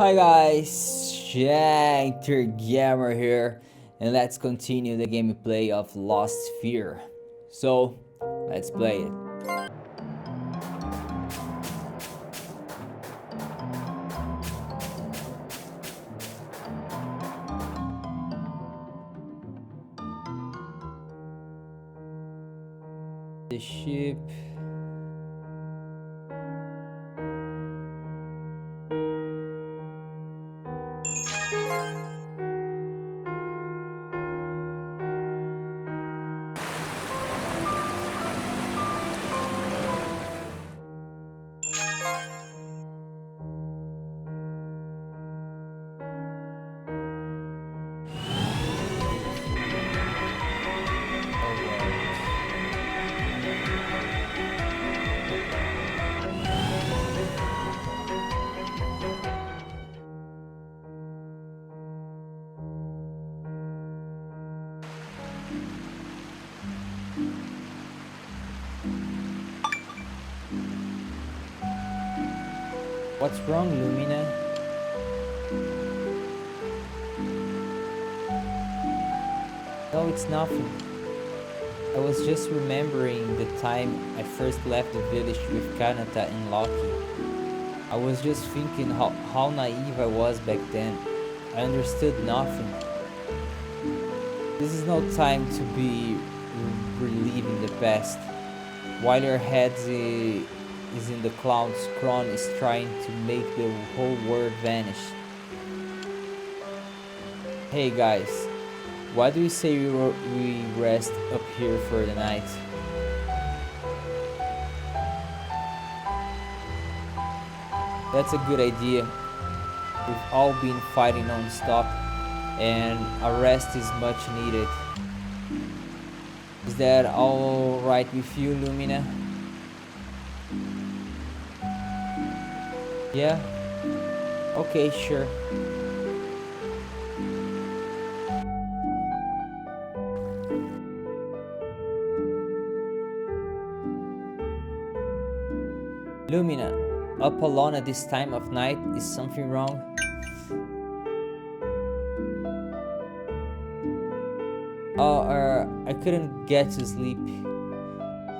Hi guys, Shinter Gamer here, and let's continue the gameplay of Lost Sphear. So, let's play it. The ship. What's wrong, Lumina? No, it's nothing. I was just remembering the time I first left the village with Kanata and Loki. I was just thinking how naive I was back then. I understood nothing. This is no time to be reliving the past. While your head is in the clouds, Kron is trying to make the whole world vanish. Hey guys, why do you say we rest up here for the night? That's a good idea. We've all been fighting non-stop, and a rest is much needed. Is that alright with you, Lumina? Yeah? Okay, sure. Lumina, up alone at this time of night, is something wrong? I couldn't get to sleep.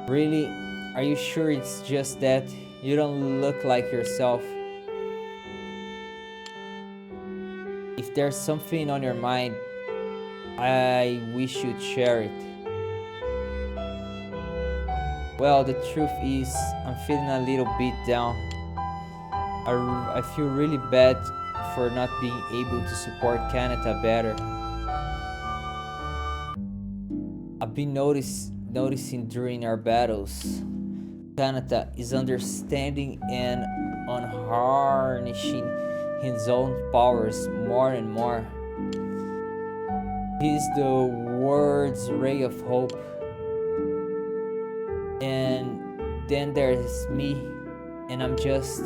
Really? Are you sure it's just that? You don't look like yourself. If there's something on your mind, I wish you'd share it. Well, the truth is, I'm feeling a little bit down. I feel really bad for not being able to support Kanata better. I've been noticing during our battles, Kanata is understanding and unharnessing his own powers more and more. He's the world's ray of hope. And then there's me, and I'm just...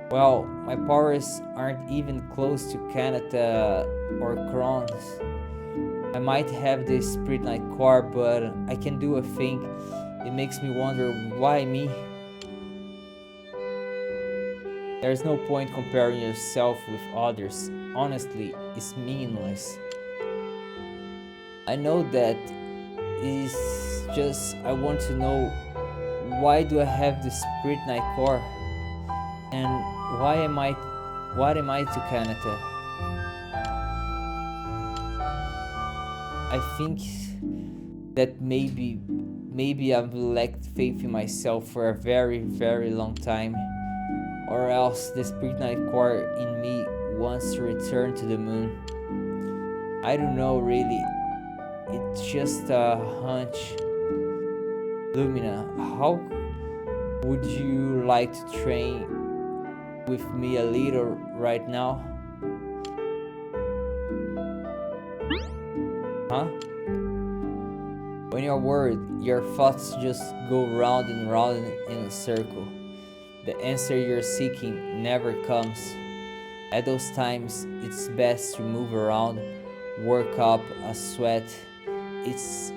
Well, my powers aren't even close to Kanata or Kron's. I might have the Spirit Knight core, but I can do a thing. It makes me wonder, why me? There's no point comparing yourself with others. Honestly, it's meaningless. I know that. It's just I want to know, why do I have the Spirit Knight core? And what am I to Kanata? I think that maybe I've lacked faith in myself for a very, very long time. Or else the Spirit Knight core in me wants to return to the moon. I don't know really. It's just a hunch. Lumina, how would you like to train with me a little right now? Huh? When you're worried, your thoughts just go round and round in a circle. The answer you're seeking never comes. At those times, it's best to move around, work up a sweat. It's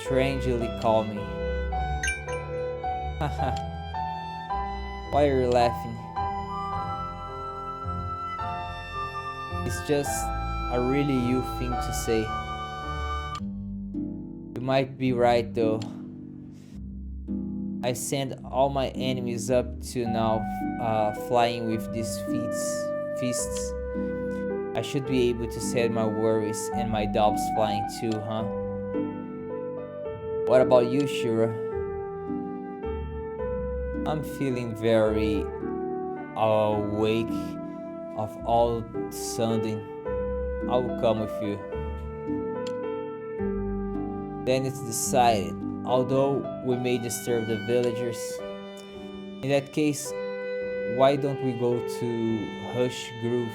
strangely calming. Haha. Why are you laughing? It's just a really you thing to say. You might be right though. I sent all my enemies up to now flying with these fists. I should be able to set my worries and my doubts flying too, huh? What about you, Shira? I'm feeling very awake of all sudden. I will come with you. Then it's decided. Although we may disturb the villagers, in that case, why don't we go to Hush Grove?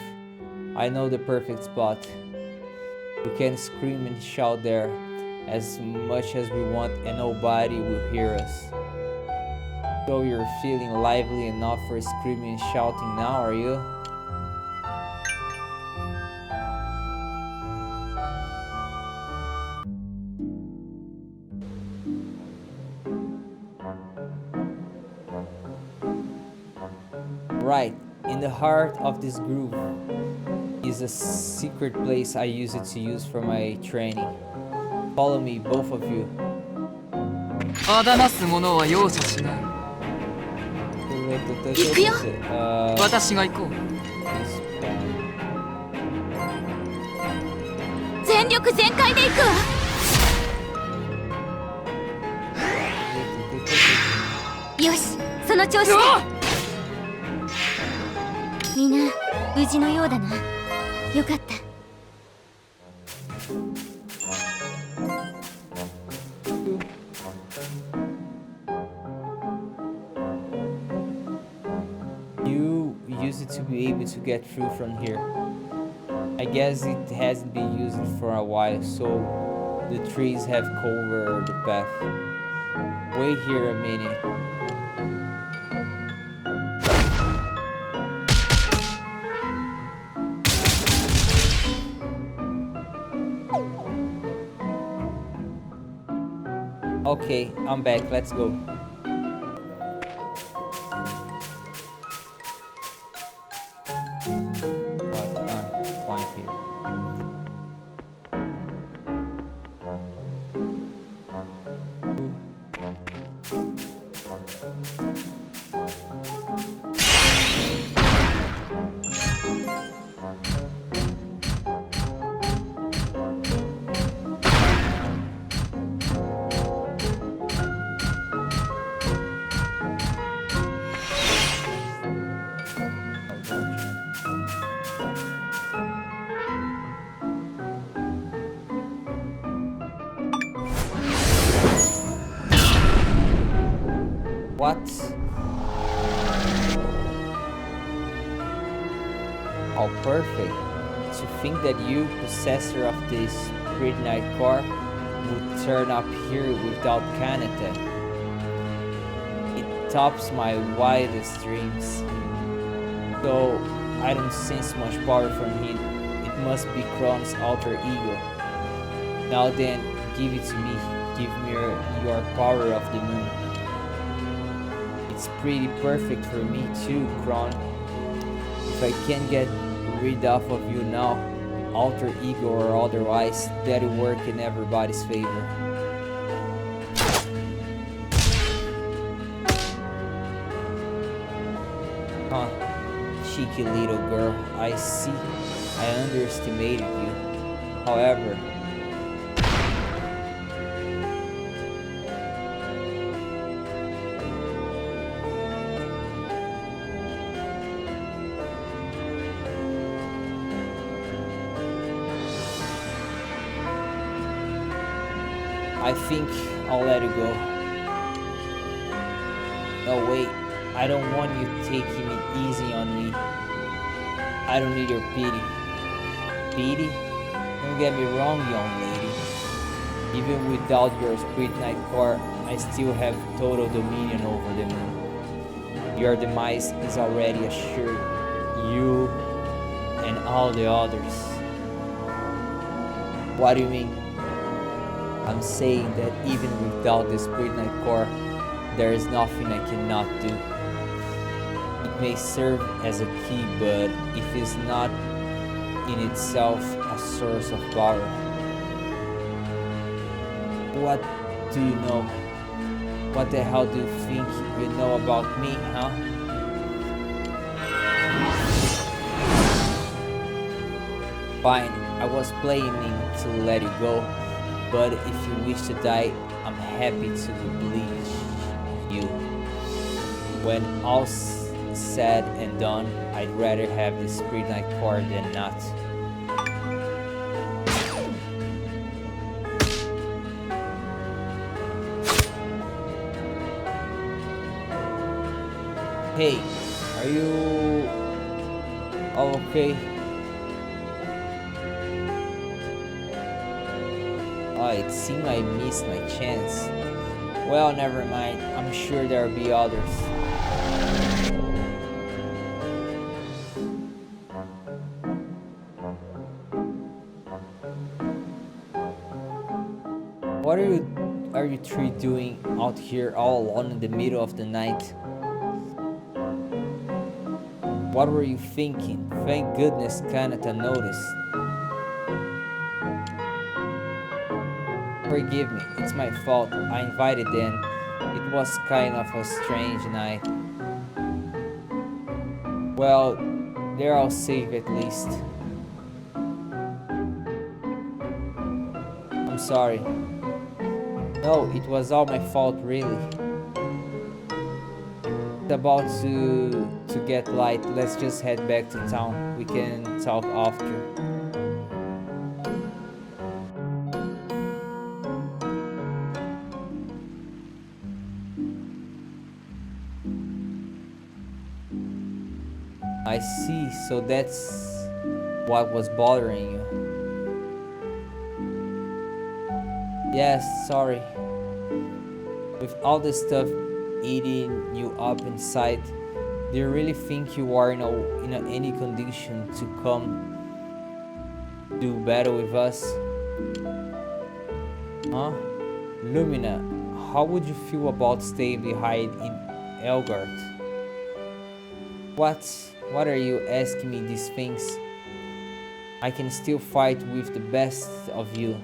I know the perfect spot. We can scream and shout there as much as we want and nobody will hear us. So you're feeling lively enough for screaming and shouting now, are you? Right, in the heart of this groove is a secret place I use it to use for my training. Follow me, both of you. 騙す者は容赦しない。行くよ。私が行こう。全力全開で行くわ。よし、その調子で。みんな無事のようだな。よかった。You use it to be able to get through from here. I guess it hasn't been used for a while, so the trees have covered the path. Wait here a minute. Okay, I'm back. Let's go. Fine here. What? Oh, perfect. To think that you, possessor of this Spirit Knight core, would turn up here without Kanata. It tops my wildest dreams. Though I don't sense much power from him, it must be Kron's alter ego. Now then, give it to me. Give me your power of the moon. It's pretty perfect for me too, Kron. If I can get rid of you now, alter ego or otherwise, that'll work in everybody's favor. Huh, cheeky little girl, I see. I underestimated you. However, I think I'll let it go. No, wait. I don't want you taking it easy on me. I don't need your pity. Pity? Don't get me wrong, young lady. Even without your Spirit Knight core, I still have total dominion over the moon. Your demise is already assured. You and all the others. What do you mean? I'm saying that even without the Spirit Knight core, there is nothing I cannot do. It may serve as a key, but if it's not in itself a source of power. What do you know? What the hell do you think you know about me, huh? Fine, I was planning to let you go, but if you wish to die, I'm happy to oblige you. When all's said and done, I'd rather have this Spirit Knight core than not. Hey, are you all okay? Oh, it seemed I missed my chance. Well, never mind. I'm sure there'll be others. What are you three doing out here all alone in the middle of the night? What were you thinking? Thank goodness Kanata noticed. Forgive me, it's my fault. I invited them. It was kind of a strange night. Well, they're all safe at least. I'm sorry. No, it was all my fault, really. It's about to get light. Let's just head back to town. We can talk after. I see, so that's what was bothering you. Yes, sorry. With all this stuff eating you up inside, do you really think you are in any condition to come do battle with us? Huh? Lumina, how would you feel about staying behind in Elgard? What are you asking me these things? I can still fight with the best of you.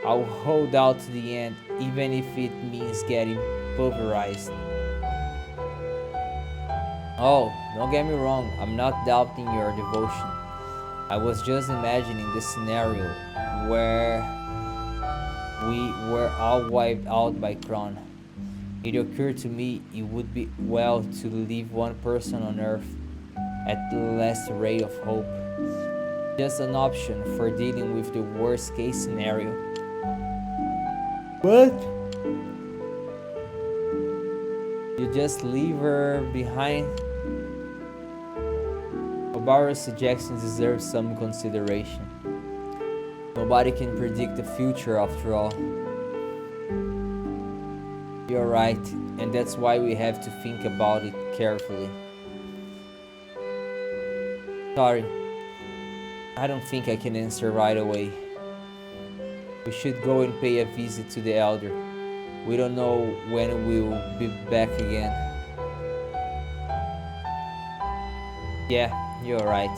I'll hold out to the end, even if it means getting pulverized. Oh, don't get me wrong, I'm not doubting your devotion. I was just imagining the scenario where we were all wiped out by Kron. It occurred to me it would be well to leave one person on Earth at the last ray of hope. Just an option for dealing with the worst case scenario. What? You just leave her behind? Obara's suggestion deserves some consideration. Nobody can predict the future after all. You're right, and that's why we have to think about it carefully. Sorry, I don't think I can answer right away. We should go and pay a visit to the Elder. We don't know when we'll be back again. Yeah, you're right.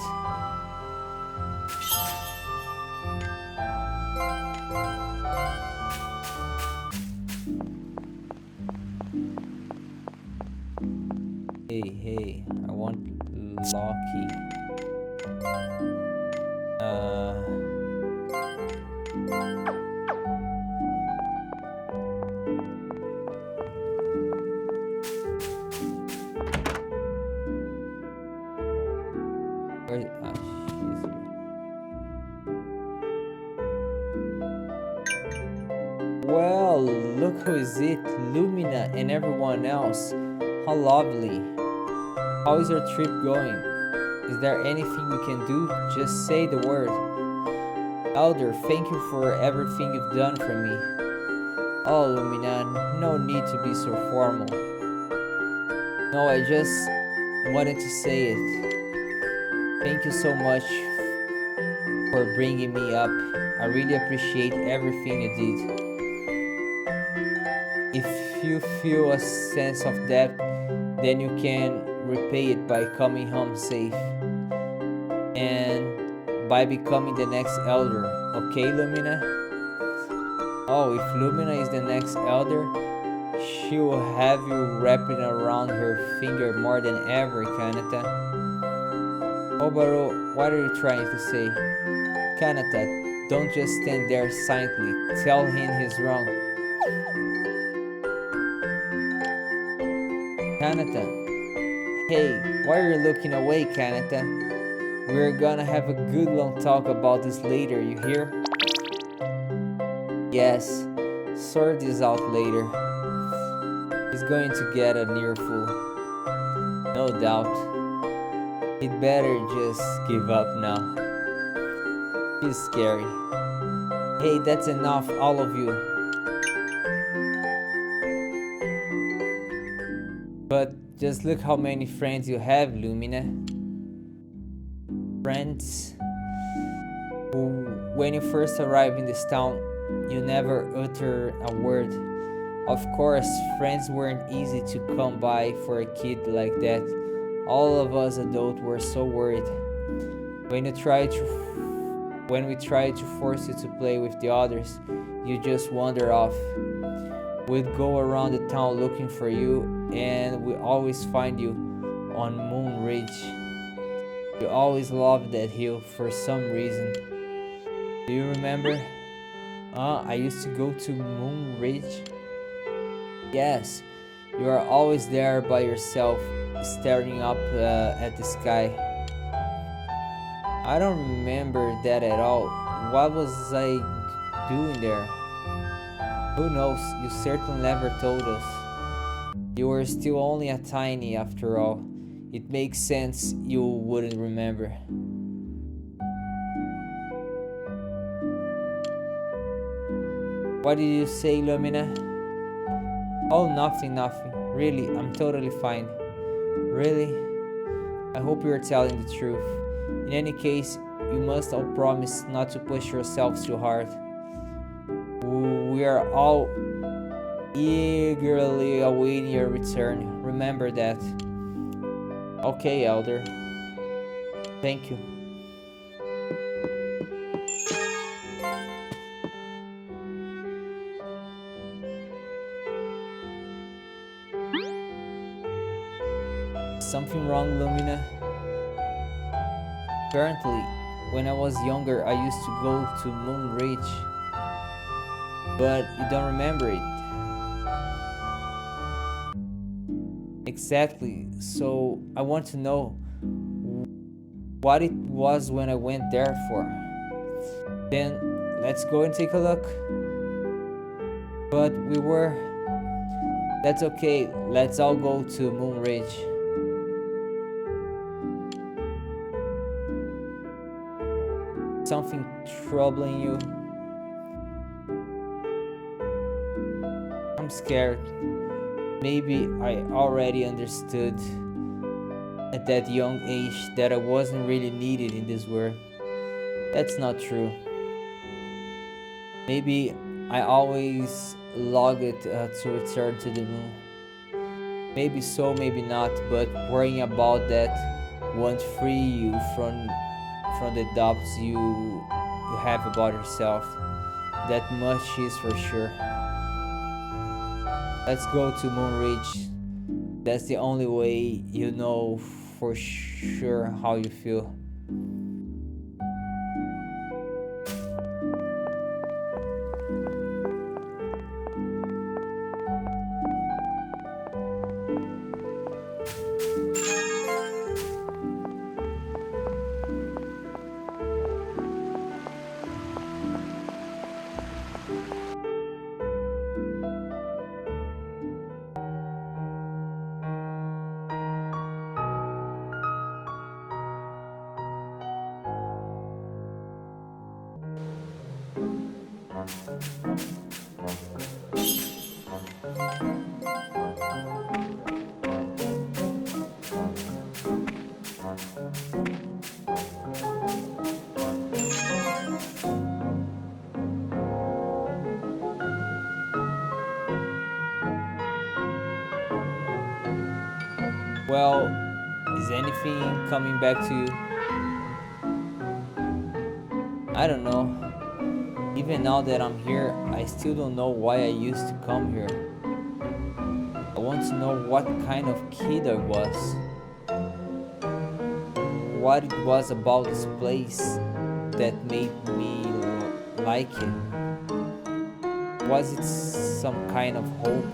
Hey, I want Loki. Where, she's here. Well, look who is it, Lumina and everyone else. How lovely. How is your trip going? Is there anything we can do? Just say the word. Elder, thank you for everything you've done for me. Oh, Lumina, no need to be so formal. No, I just wanted to say it. Thank you so much for bringing me up. I really appreciate everything you did. If you feel a sense of debt, then you can repay it by coming home safe. And by becoming the next elder. Okay, Lumina? Oh, if Lumina is the next elder, she will have you wrapped around her finger more than ever, Kanata. Obaro, what are you trying to say? Kanata, don't just stand there silently. Tell him he's wrong. Kanata, hey, why are you looking away, Kanata? We're gonna have a good long talk about this later, you hear? Yes, sort this out later. He's going to get an earful. No doubt. He'd better just give up now. He's scary. Hey, that's enough, all of you. But just look how many friends you have, Lumina. Friends who, when you first arrive in this town, you never utter a word. Of course, friends weren't easy to come by for a kid like that. All of us adults were so worried. When we tried to force you to play with the others, you just wander off. We'd go around the town looking for you, and we always find you on Moon Ridge. You always loved that hill for some reason. Do you remember? I used to go to Moon Ridge. Yes, you are always there by yourself, staring up at the sky. I don't remember that at all. What was I doing there? Who knows? You certainly never told us. You were still only a tiny after all. It makes sense you wouldn't remember. What did you say, Lumina? Oh, nothing. Really, I'm totally fine. Really? I hope you're telling the truth. In any case, you must all promise not to push yourselves too hard. We are all eagerly awaiting your return. Remember that. Okay, Elder. Thank you. Something wrong, Lumina? Apparently, when I was younger, I used to go to Moon Ridge. But you don't remember it. Exactly. So I want to know what it was when I went there for. Then let's go and take a look. But we were... That's okay. Let's all go to Moon Ridge. Something troubling you? I'm scared. Maybe I already understood at that young age that I wasn't really needed in this world. That's not true. Maybe I always longed to return to the moon. Maybe so, maybe not, but worrying about that won't free you from the doubts you have about yourself. That much is for sure. Let's go to Moon Ridge. That's the only way you know for sure how you feel. Well, is anything coming back to you? I don't know. Even now that I'm here, I still don't know why I used to come here. I want to know what kind of kid I was. What it was about this place that made me like it. Was it some kind of hope?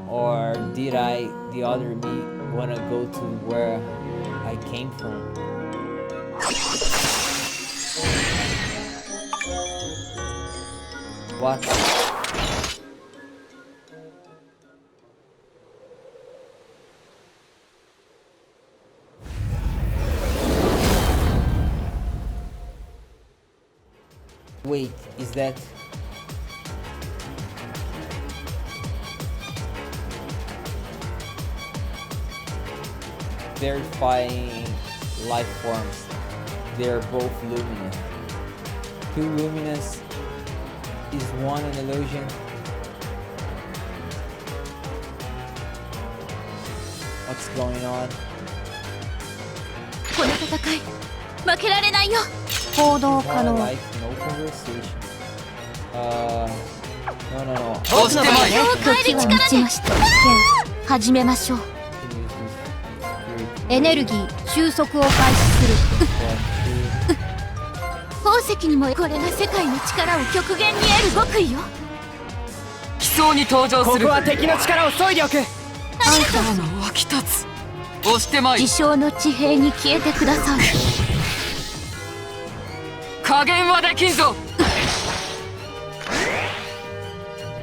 Or did the other me, wanna go to where I came from? What? Wait, is that... verifying life forms? They're both luminous. Two luminous is one an illusion. What's going on? この戦い負けられないよ。行動可 No 能。 life, no conversation. No. 僕の場合時は満ちました。危険始めましょう。エネルギー収束を開始する。宝石にもこれが世界の力を極限に得る極意よ。奇想に登場する。ここは敵の力を削いでおく。あんたの湧き立つ。押してまい。自称の地平に消えてください。加減はできんぞ。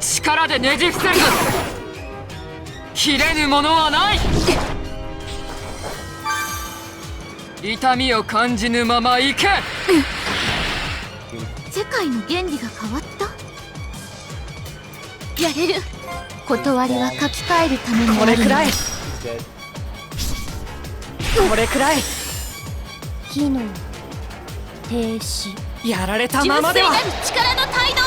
力でねじ伏せるぞ。切れぬものはない。痛みを感じぬまま行け。世界の原理が変わった。やれる。断りは書き換えるために。これくらい。これくらい。機能停止。やられたままでは。純粋なる力の態度。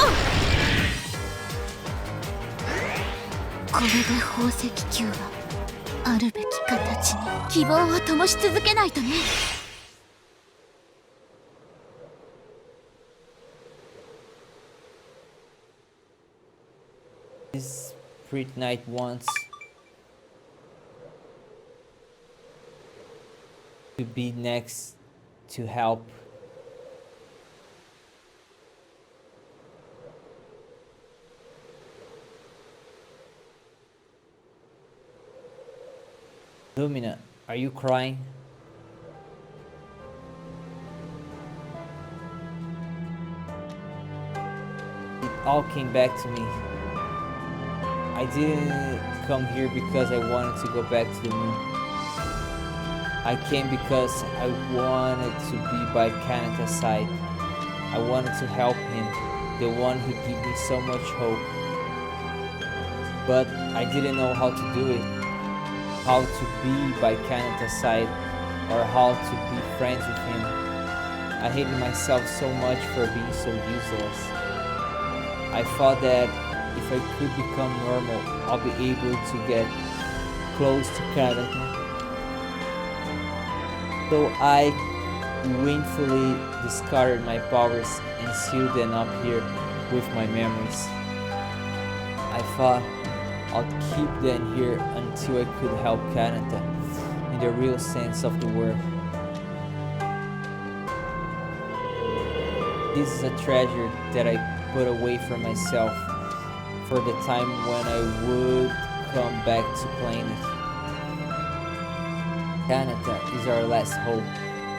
これで宝石球はあるべき形に希望を灯し続けないとね。This Pretty Knight wants to be next to help. Lumina, are you crying? It all came back to me. I didn't come here because I wanted to go back to the moon. I came because I wanted to be by Kanata's side. I wanted to help him, the one who gave me so much hope. But I didn't know how to do it. How to be by Kanata's side, or how to be friends with him. I hated myself so much for being so useless. I thought that if I could become normal, I'll be able to get close to Kanata. So I willfully discarded my powers and sealed them up here with my memories. I thought I'd keep them here until I could help Kanata in the real sense of the word. This is a treasure that I put away from myself for the time when I would come back to claim it. Kanata is our last hope,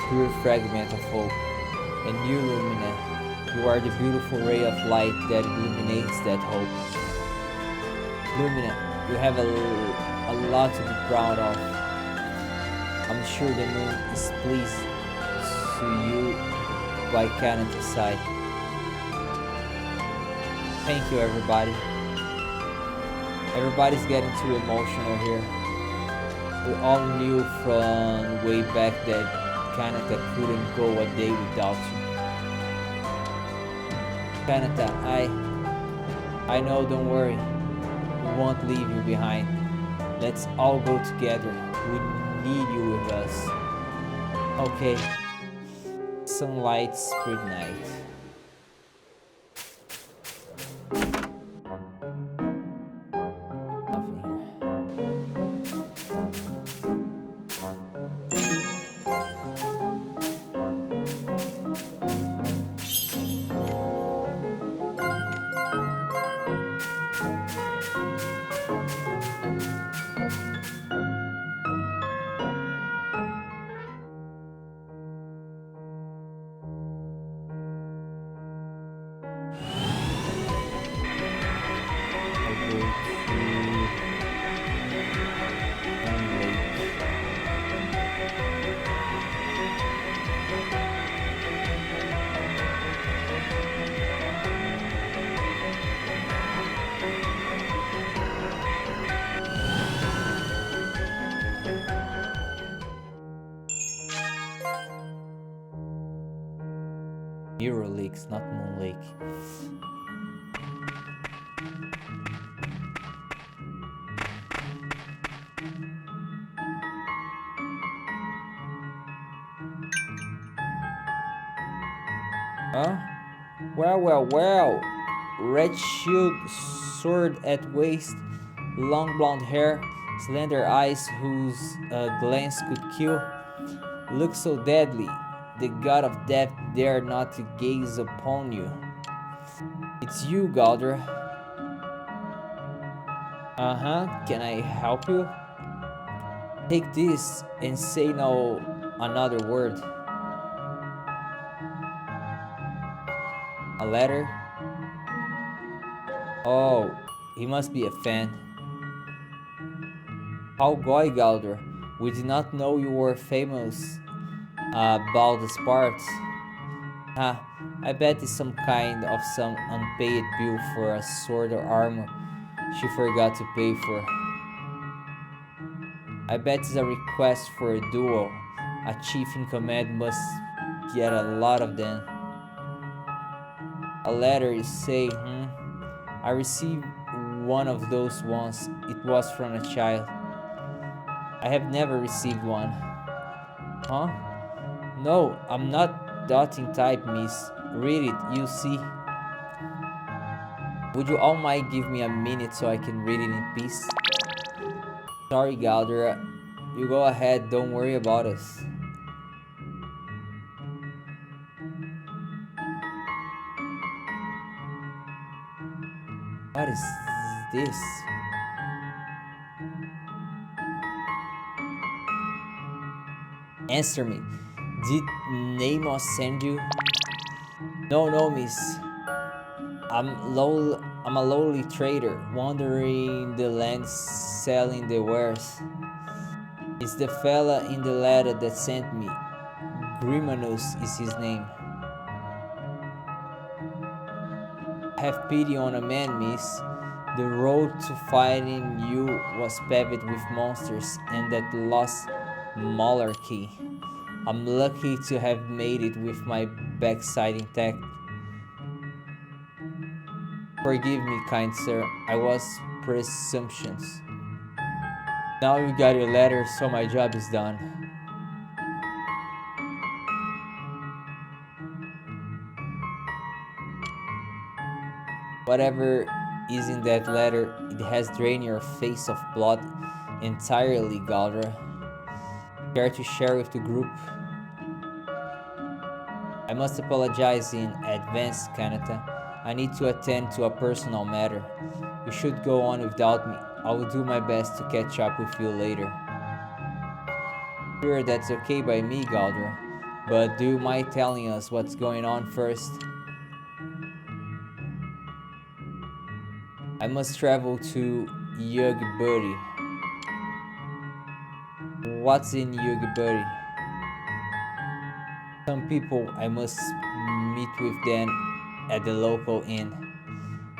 pure fragment of hope. And you, Lumina, you are the beautiful ray of light that illuminates that hope. Lumina, you have a lot to be proud of. I'm sure the moon is pleased to you by Kanata's side. Thank you, everybody. Everybody's getting too emotional here. We all knew from way back that Kanata couldn't go a day without you. Kanata, I know, don't worry. We won't leave you behind. Let's all go together. We need you with us. Okay. Sunlight, Sphear night. Mirror Lakes, not Moon Lake. Huh? Well. Red shield, sword at waist, long blonde hair, slender eyes whose glance could kill. Look so deadly. The god of death dare not to gaze upon you. It's you, Galdra. Can I help you? Take this and say no another word. A letter? Oh, he must be a fan. How goy, Galdra. We did not know you were famous about the parts. I bet it's some unpaid bill for a sword or armor she forgot to pay for. I bet it's a request for a duel. A chief in command must get a lot of them. A letter, you say, I received one of those once. It was from a child. I have never received one. Huh? No, I'm not dotting type, miss. Read it, you see. Would you all mind give me a minute so I can read it in peace? Sorry, Galdra. You go ahead, don't worry about us. What is this? Answer me. Did Namos send you? No, miss. I'm a lowly trader, wandering the land selling the wares. It's the fella in the letter that sent me. Grimanus is his name. Have pity on a man, miss. The road to fighting you was paved with monsters and that lost malarkey. I'm lucky to have made it with my backside intact. Forgive me, kind sir, I was presumptuous. Now you got your letter, so my job is done. Whatever is in that letter, it has drained your face of blood entirely, Galdra. Care to share with the group? I must apologize in advance, Kanata. I need to attend to a personal matter. You should go on without me. I will do my best to catch up with you later. Sure, that's okay by me, Galdra. But do you mind telling us what's going on first? I must travel to Yugbury. What's in Yugbury? Some people. I must meet with them at the local inn.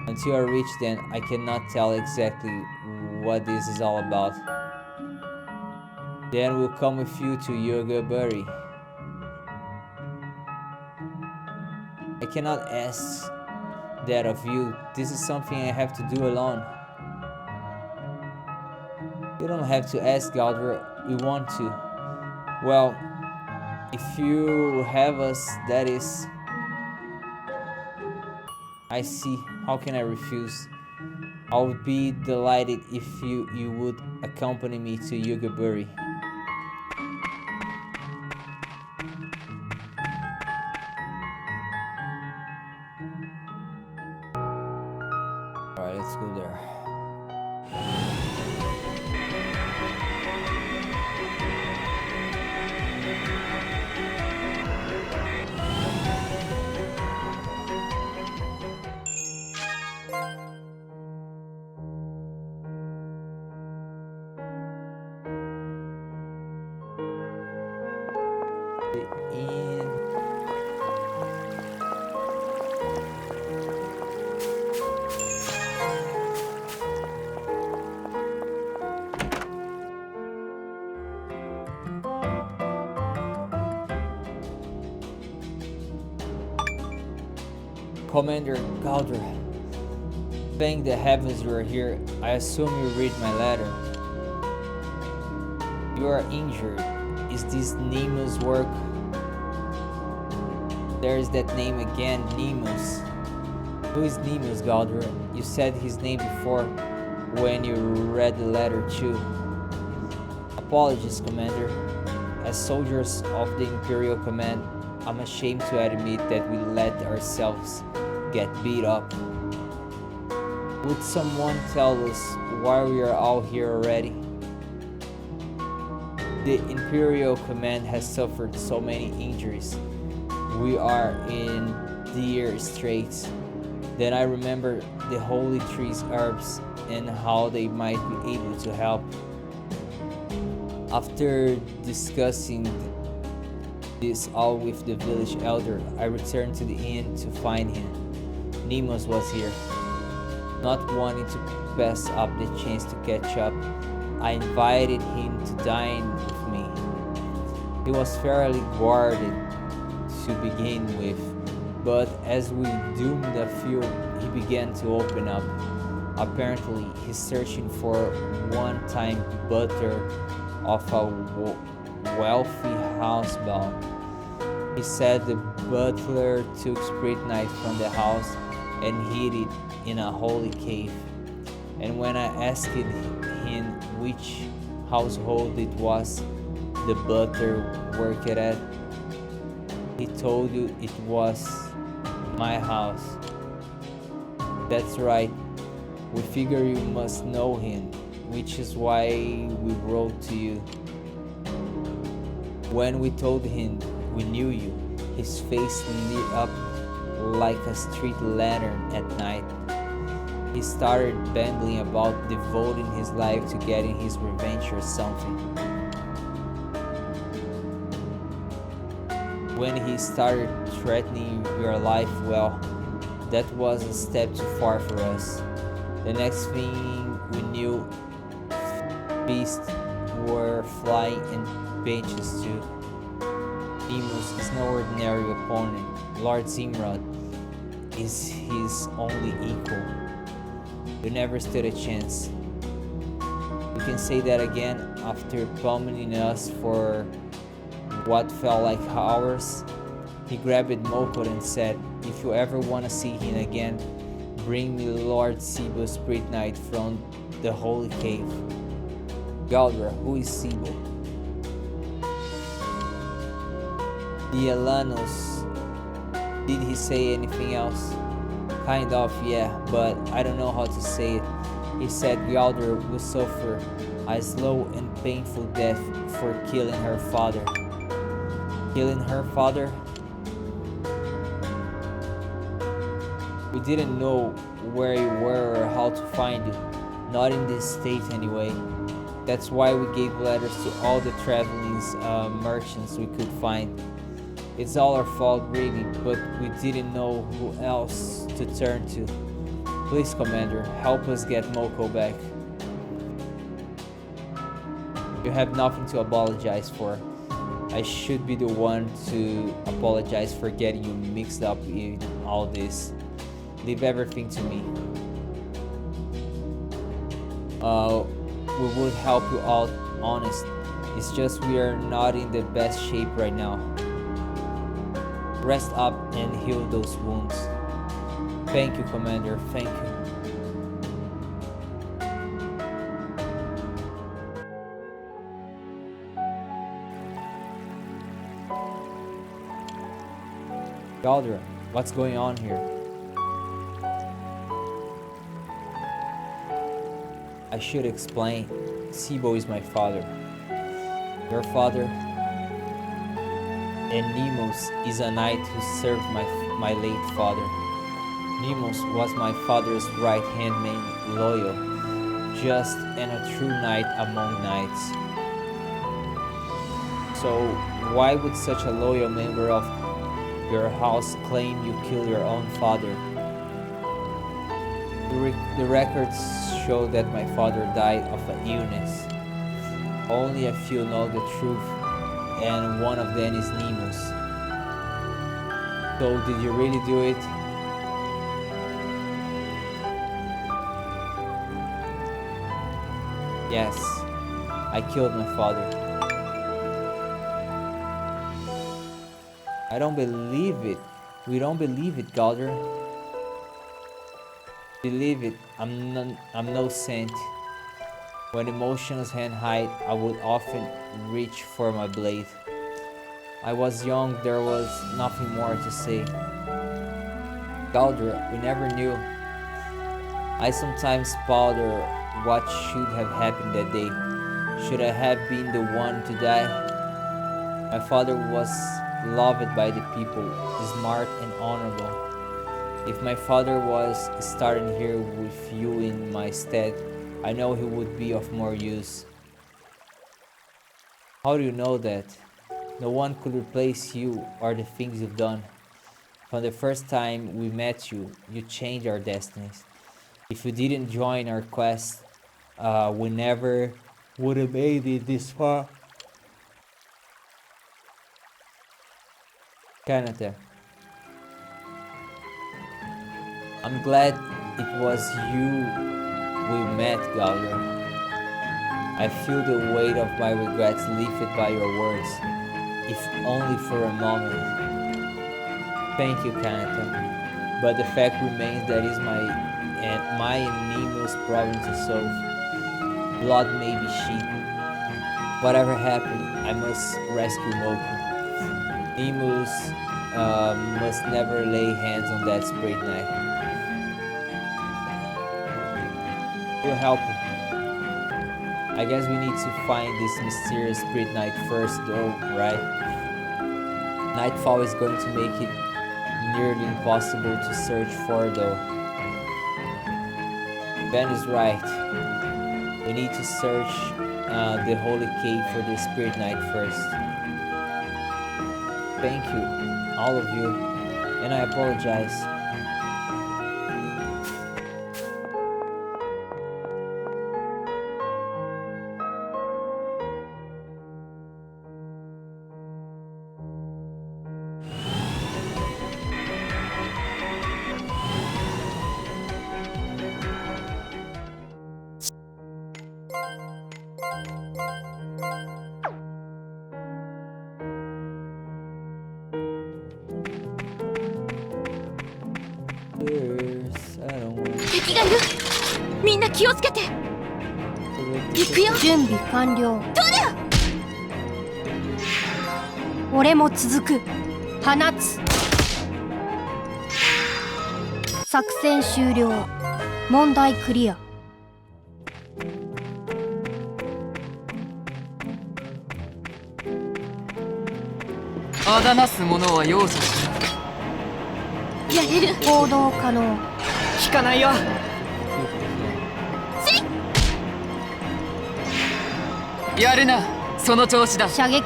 Until I reach them, I cannot tell exactly what this is all about. Then we'll come with you to Yugbury. I cannot ask that of you. This is something I have to do alone. You don't have to ask, Galdra. We want to. Well, if you have us, that is. I see. How can I refuse? I would be delighted if you would accompany me to Yugbury. Alright, let's go there. Commander Galdra, thank the heavens you are here. I assume you read my letter. You are injured. Is this Nemo's work? There's that name again, Nemo's. Who is Nemo's, Galdra? You said his name before when you read the letter too. Apologies, Commander. As soldiers of the Imperial Command, I'm ashamed to admit that we let ourselves get beat up. Would someone tell us why we are all here already? The Imperial Command has suffered so many injuries. We are in dire straits. Then I remember the holy tree's herbs and how they might be able to help. After discussing this all with the village elder, I returned to the inn to find him. Nemo's was here. Not wanting to pass up the chance to catch up, I invited him to dine with me. He was fairly guarded to begin with, but as we doomed the field, he began to open up. Apparently, he's searching for one-time butler of a wealthy housebound. He said the butler took Spirit Knight from the house and hid it in a holy cave. And when I asked him which household it was the butler worked at, he told you it was my house. That's right. We figure you must know him, which is why we wrote to you. When we told him we knew you, his face lit up like a street lantern at night. He started babbling about devoting his life to getting his revenge or something. When he started threatening your life, well, that was a step too far for us. The next thing we knew, beasts were flying and benches too. Nemo's is no ordinary opponent. Lord Zimrod is his only equal. You never stood a chance. You can say that again after pummeling us for what felt like hours. He grabbed Moko and said, if you ever want to see him again, bring me Lord Sibo's Spirit Knight from the Holy Cave. Galdra, who is Sibo? The Alanos. Did he say anything else? Kind of, yeah, but I don't know how to say it. He said Galdra will suffer a slow and painful death for killing her father. Killing her father? We didn't know where you were or how to find you. Not in this state anyway. That's why we gave letters to all the traveling merchants we could find. It's all our fault really, but we didn't know who else to turn to. Please, Commander, help us get Moko back. You have nothing to apologize for. I should be the one to apologize for getting you mixed up in all this. Leave everything to me. We would help you out, honest. It's just we are not in the best shape right now. Rest up and heal those wounds. Thank you, Commander. Thank you. Galdra, what's going on here? I should explain. Sibo is my father. Your father? And Nemo's is a knight who served my late father. Nemo's was my father's right-hand man, loyal, just and a true knight among knights. So why would such a loyal member of your house claim you killed your own father? The records show that my father died of an illness. Only a few know the truth, and one of them is Nemo's. So did you really do it? Yes, I killed my father. I don't believe it. We don't believe it, Galder. Believe it, I'm no saint. When emotions ran high, I would often reach for my blade. I was young, there was nothing more to say. Galder, we never knew. I sometimes ponder what should have happened that day. Should I have been the one to die? My father was loved by the people, smart and honorable. If my father was starting here with you in my stead, I know he would be of more use. How do you know that? No one could replace you or the things you've done. From the first time we met you, you changed our destinies. If you didn't join our quest, we never would have made it this far. Kanata, I'm glad it was you we met, Galder. I feel the weight of my regrets lifted by your words, if only for a moment. Thank you, Kanata. But the fact remains that is my and Nemo's problem to solve. Blood may be sheep. Whatever happened, I must rescue Moku. Nemo's must never lay hands on that Spirit Knight. We'll help him. I guess we need to find this mysterious Spirit Knight first though, right? Nightfall is going to make it nearly impossible to search for though. Ben is right. We need to search the holy cave for the Spirit Knight first. Thank you, all of you, and I apologize. Yes, I don't want 敵がいる。みんな気をつけて。行くよ。準備完了。どれや。俺も続く。放つ。作戦終了。問題クリア。あだなす者は容赦しない。やれる。行動可能。引かないよ。やるな、その調子だ。射撃。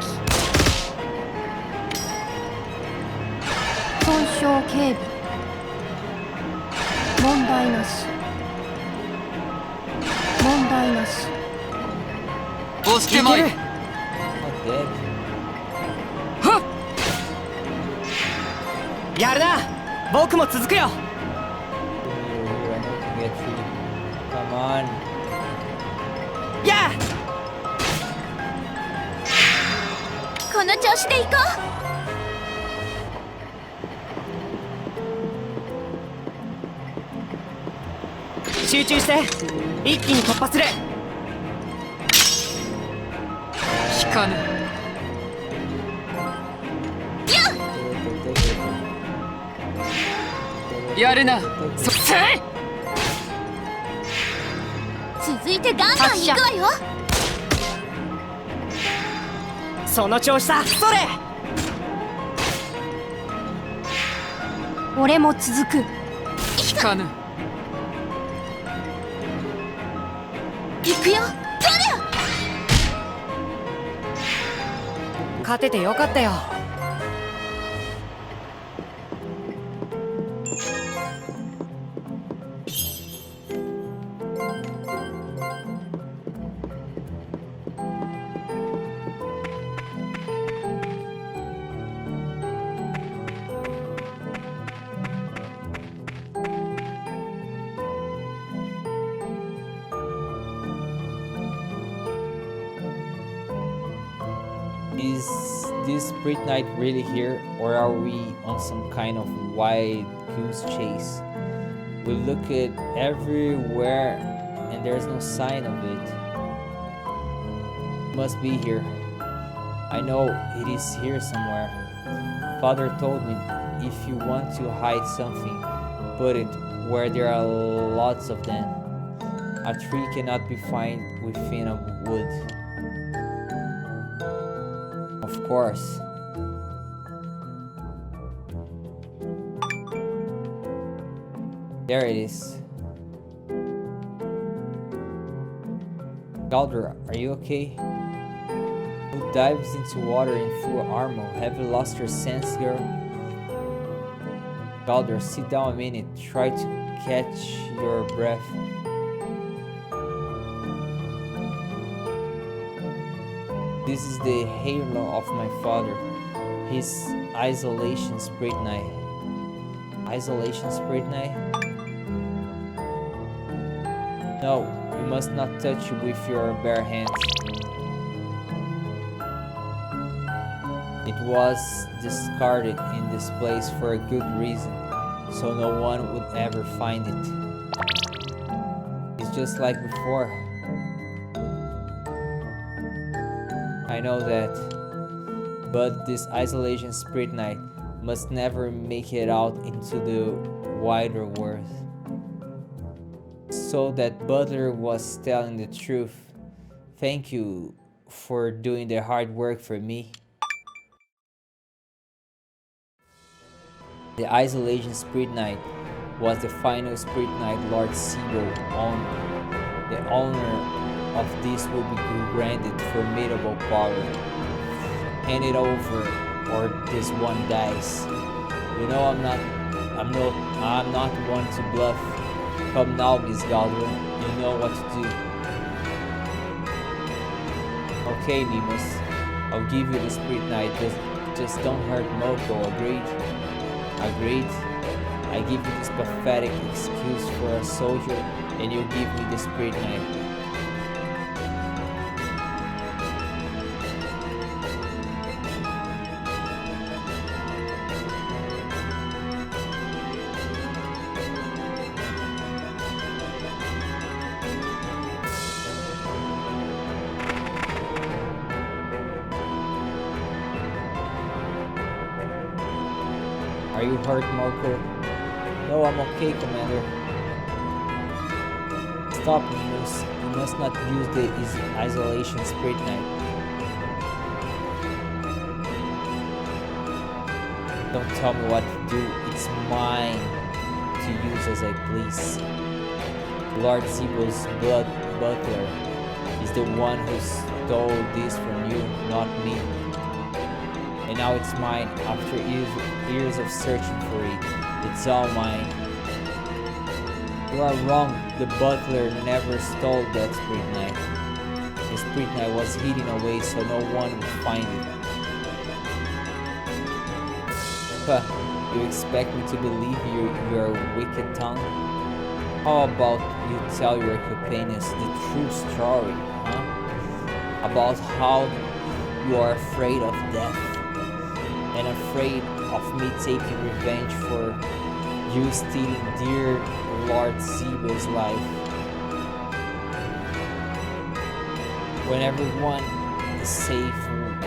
損傷警備。問題なし。問題なし。押してまい。Not dead. はっ。やるな。僕も続くよ。Here, I know to get through. Come on. やあ。この調子で行こ集中して一気に突破する。引かぬ。やるな。そせい。う。続いてガンガン行くわよ。その調子だ。それ。俺も続く。引かぬ。行くよ。どれや。勝ててよかったよ。this Spirit Knight really here, or are we on some kind of wild goose chase? We look at everywhere and there's no sign of it. It must be here. I know it is here somewhere. Father told me if you want to hide something, put it where there are lots of them. A tree cannot be found within a wood. Of course. There it is. Galdra, are you okay? Who dives into water in full armor? Have you lost your sense, girl? Galdra, sit down a minute. Try to catch your breath. This is the halo of my father. His isolation Spirit Knight. Isolation Spirit Knight? No, you must not touch it with your bare hands. It was discarded in this place for a good reason, so no one would ever find it. It's just like before. I know that, but this isolation Spirit Knight must never make it out into the wider world. So that Butler was telling the truth. Thank you for doing the hard work for me. The isolation Spirit Knight was the final Spirit Knight Lord Sibyl owned. The owner of this will be granted formidable power. Hand it over, or this one dies. You know I'm not one to bluff. Come now, Miss Galdra. You know what to do. Okay, Nemus. I'll give you the Spirit Knight. Just don't hurt Moko. Agreed? Agreed? I give you this pathetic excuse for a soldier, and you give me the Spirit Knight. Are you hurt, Moko? No, I'm okay, Commander. Stop, Nemus. You must not use the isolation Spirit Knight. Don't tell me what to do. It's mine to use as I please. Lord Zebul's blood butler is the one who stole this from you, not me. And now it's mine after years of searching for it. It's all mine. You are wrong. The butler never stole that Spirit Knight. The Spirit Knight was hidden away so no one would find it. Huh, you expect me to believe your wicked tongue? How about you tell your companions the true story, huh? About how you are afraid of death. And afraid of me taking revenge for you stealing dear Lord Zebul's life. When everyone is safe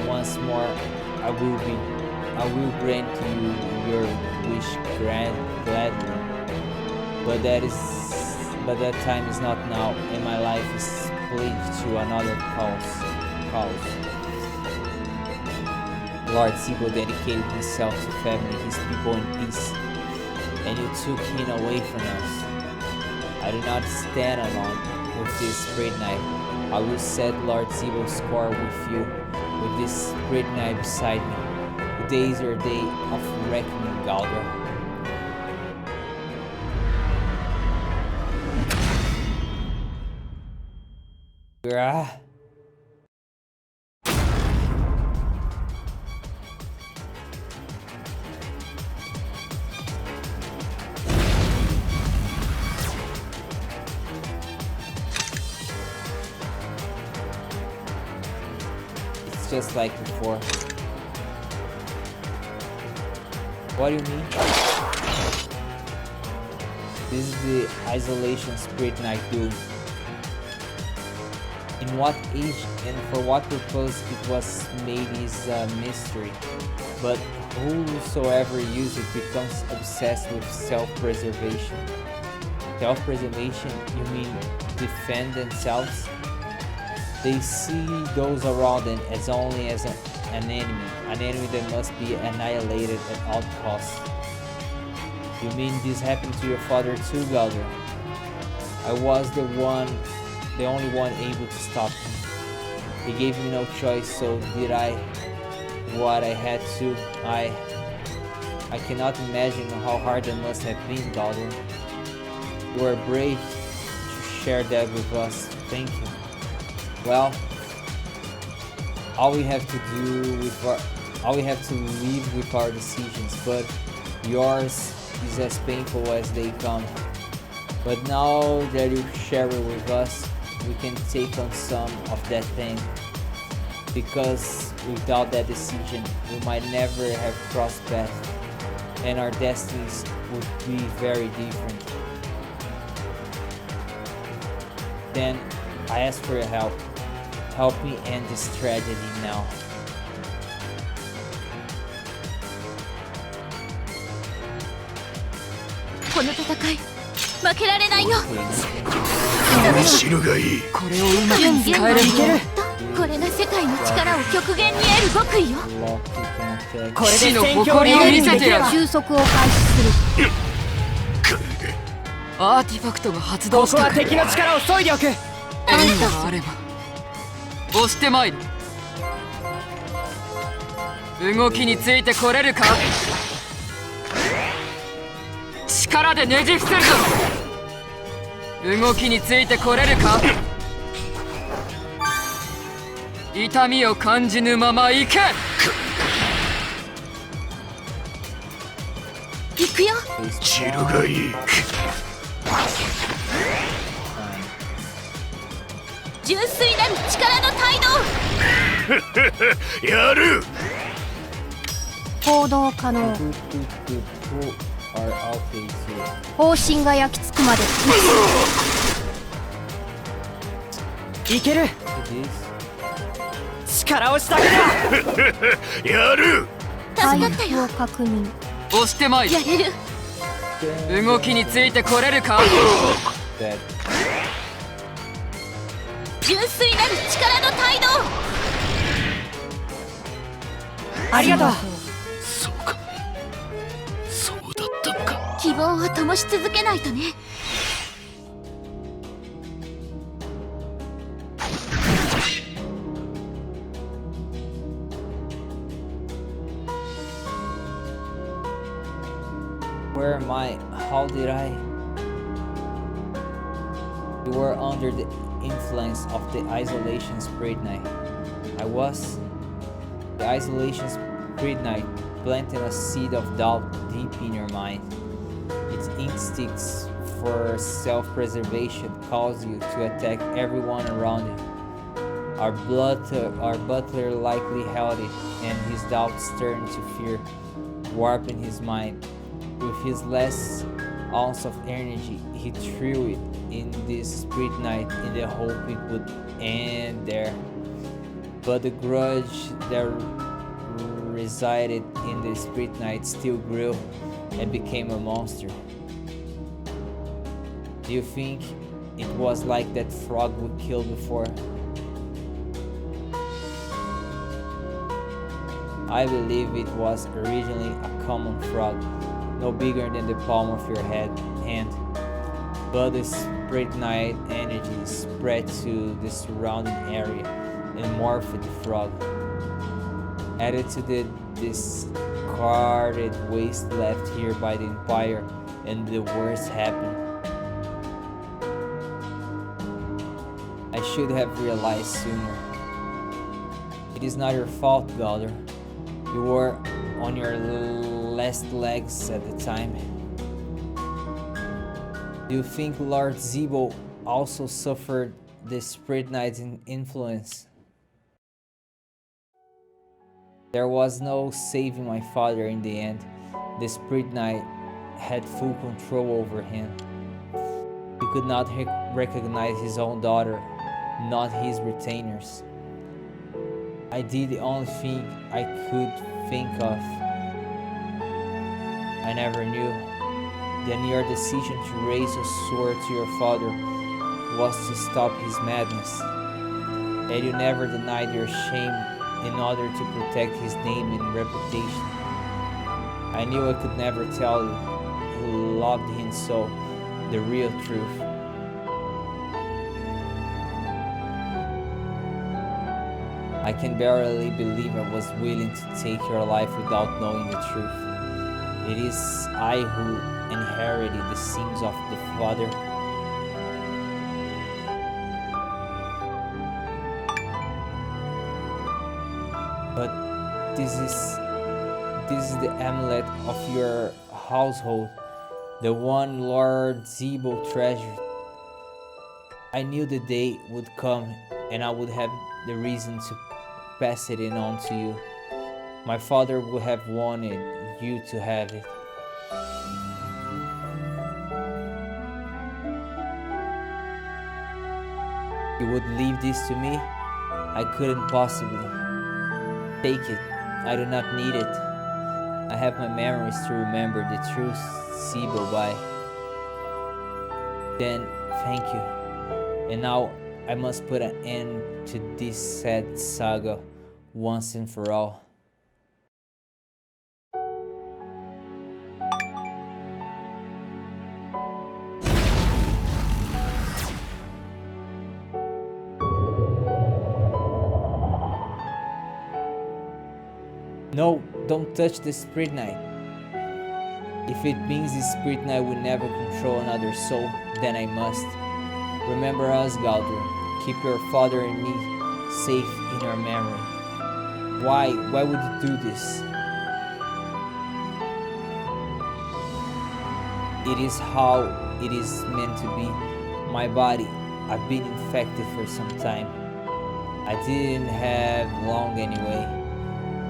once more, I will grant you your wish gladly. But that time is not now, and my life is split to another cause. Lord Zebul dedicated himself to family, his people, and peace, and you took him away from us. I do not stand alone with this Spirit Knight. I will set Lord Zebul's score with you, with this Spirit Knight beside me. Today is your day of reckoning, Galdra. Ah. Just like before. What do you mean? This is the Isolation Spirit Knight doing. In what age and for what purpose it was made is a mystery, but whosoever uses it becomes obsessed with self-preservation. Self-preservation, you mean defend themselves? They see those around them as only as an enemy that must be annihilated at all costs. You mean this happened to your father too, Galder? I was the only one able to stop him. He gave me no choice, so did I what I had to. I cannot imagine how hard it must have been, Galder. You were brave to share that with us. Thank you. Well, all we have to live with our decisions, but yours is as painful as they come. But now that you share it with us, we can take on some of that pain. Because without that decision, we might never have crossed paths, and our destinies would be very different. Then I ask for your help. Help me end this tragedy now. Okay, これをうまく使えればこれが世界の力を極限に得る極意よ。これで死の戦況誇りを見せてやる。収束を開始する。アーティファクトが発動ここはしたか。敵の力を削いでおく。援護があれば押してまいる。動きについてこれるか。力でねじ伏せるぞ。動きについてこれるか。痛みを感じぬまま行け。行くよ。散るがいい。純粋なる力の態度。やる。行動可能。方針が焼き付くまで。いける。力をしたげる。やる。助かったよ。を確認。押してまいる。やれる。動きについてこれるか。純粋なる力の態度。ありがとう。そうか。そうだったのか。希望を灯し続けないとね。Where am I? How did I? You were under the influence of the Isolation Spirit Knight. I was. The Isolation Spirit Knight planted a seed of doubt deep in your mind. Its instincts for self-preservation caused you to attack everyone around you. Our butler likely held it, and his doubts turned to fear, warping his mind. With his last ounce of energy, he threw it in this Spirit Knight in the hope it would end there. But the grudge that resided in the Spirit Knight still grew and became a monster. Do you think it was like that frog we killed before? I believe it was originally a common frog, no bigger than the palm of your hand, but the Spirit Knight energy spread to the surrounding area and morphed the frog. Added to the discarded waste left here by the Empire, and the worst happened. I should have realized sooner. It is not your fault, Galder. You were on your last legs at the time. Do you think Lord Zeebo also suffered the Spirit Knight's influence? There was no saving my father in the end. The Spirit Knight had full control over him. He could not recognize his own daughter, not his retainers. I did the only thing I could think of. I never knew. Then your decision to raise a sword to your father was to stop his madness. And you never denied your shame in order to protect his name and reputation. I knew I could never tell you, who loved him so, the real truth. I can barely believe I was willing to take your life without knowing the truth. It is I who inherited the sins of the father. But this is the amulet of your household, the one Lord Zebo treasured. I knew the day would come and I would have the reason to pass it on to you. My father would have wanted you to have it. You would leave this to me? I couldn't possibly. Take it. I do not need it. I have my memories to remember the true Sibyl by. Then, thank you. And now I must put an end to this sad saga once and for all. No, don't touch the Spirit Knight. If it means the Spirit Knight will never control another soul, then I must. Remember us, Galdr. Keep your father and me safe in your memory. Why would you do this? It is how it is meant to be. My body, I've been infected for some time. I didn't have long anyway.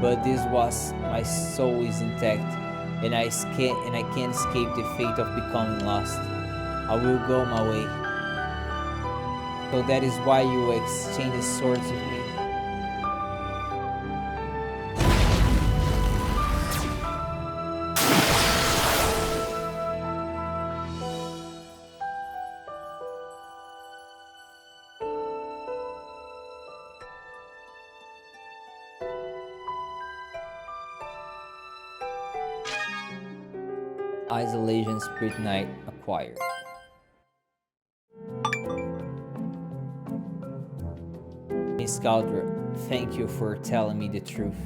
But this was, my soul is intact, and I can't escape the fate of becoming lost. I will go my way. So that is why you exchange swords with me. Isolation Spirit Knight acquired. Miss Galdr, thank you for telling me the truth.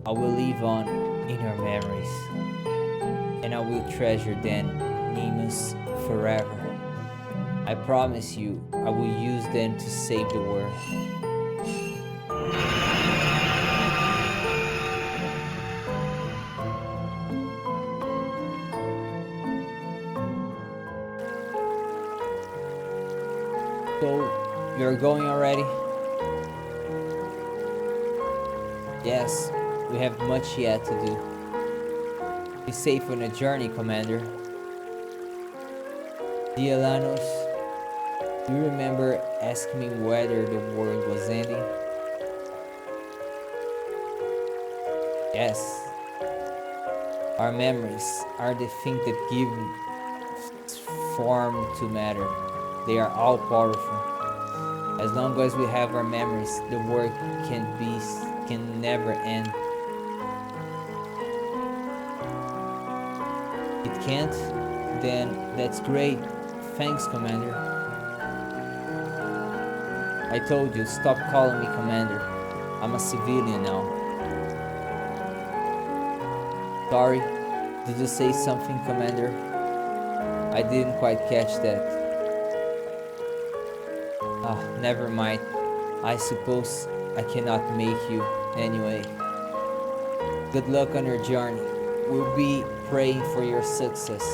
I will live on in your memories, and I will treasure them, Nemus, forever. I promise you, I will use them to save the world. So, you're going already? Yes, we have much yet to do. Be safe on the journey, Commander. Dialanos, do you remember asking me whether the world was ending? Yes. Our memories are the thing that give form to matter. They are all powerful. As long as we have our memories, the work can never end. It can't? Then that's great. Thanks, Commander. I told you, stop calling me Commander. I'm a civilian now. Sorry, did you say something, Commander? I didn't quite catch that. Never mind. I suppose I cannot make you anyway. Good luck on your journey. We'll be praying for your success.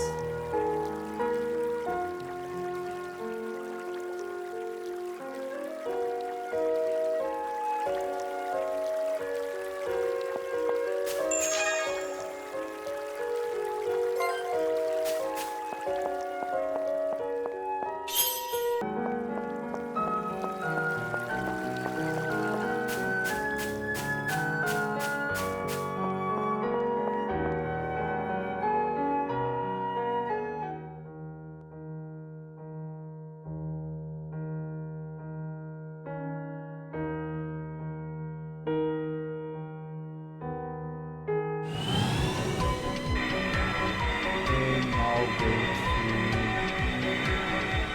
I'll go to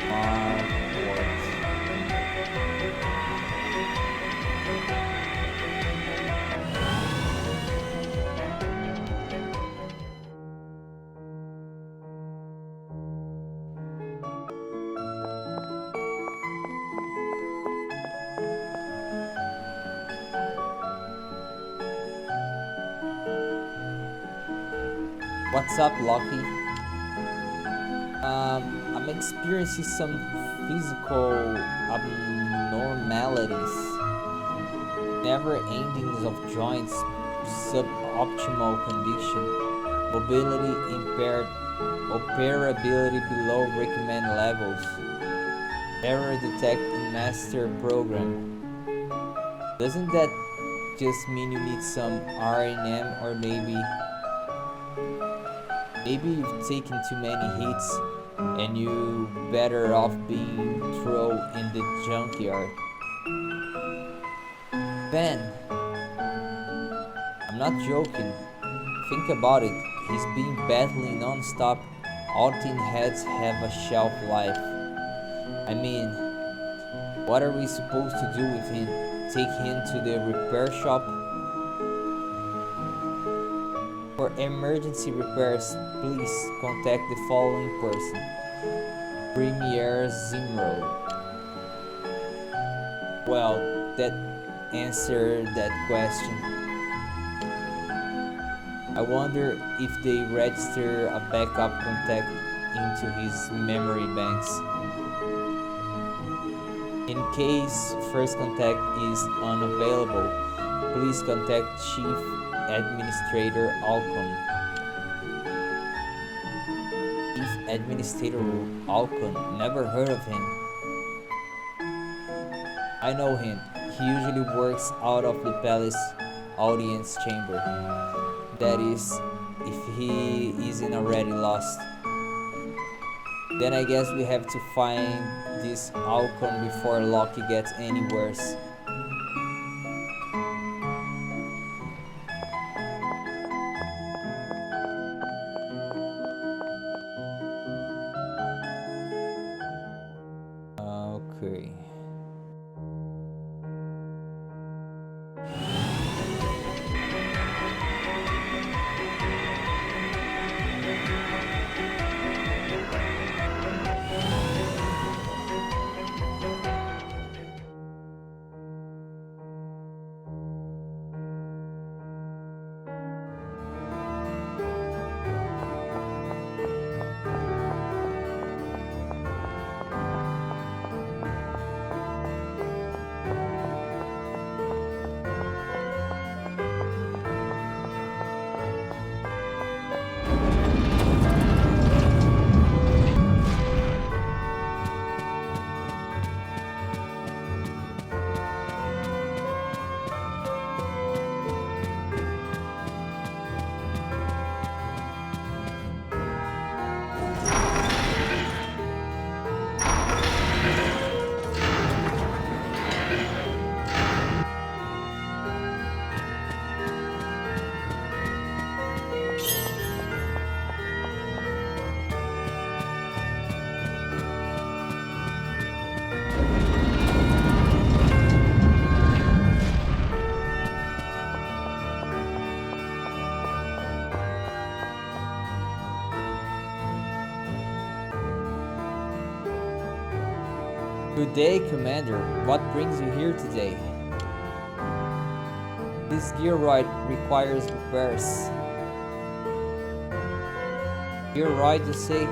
Marport. What's up, Lucky? I'm experiencing some physical abnormalities, never endings of joints, suboptimal condition, mobility impaired, operability below recommended levels, error detect in master program. Doesn't that just mean you need some R&M, or maybe you've taken too many hits and you better off being thrown in the junkyard? Ben, I'm not joking. Think about it. He's been battling non-stop. All tin heads have a shelf life. I mean, what are we supposed to do with him? Take him to the repair shop? For emergency repairs, please contact the following person: Premier Zimro. Well, that answered that question. I wonder if they register a backup contact into his memory banks. In case first contact is unavailable, please contact Chief Administrator Alcon. Chief Administrator Alcon, never heard of him. I know him. He usually works out of the palace audience chamber. That is, if he isn't already lost. Then I guess we have to find this Alcon before Loki gets any worse. Okay. Good day, Commander. What brings you here today? This gearoid requires repairs. Gearoid, you say?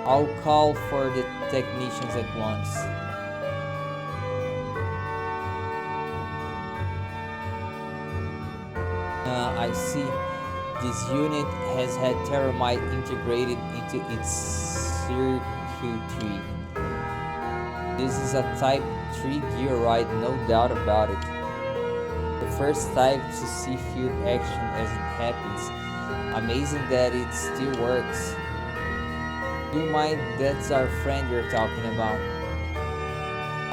I'll call for the technicians at once. I see. This unit has had Terramite integrated into its circuitry. This is a Type 3 gearoid, no doubt about it. The first type to see field action as it happens. Amazing that it still works. Do you mind? That's our friend you're talking about.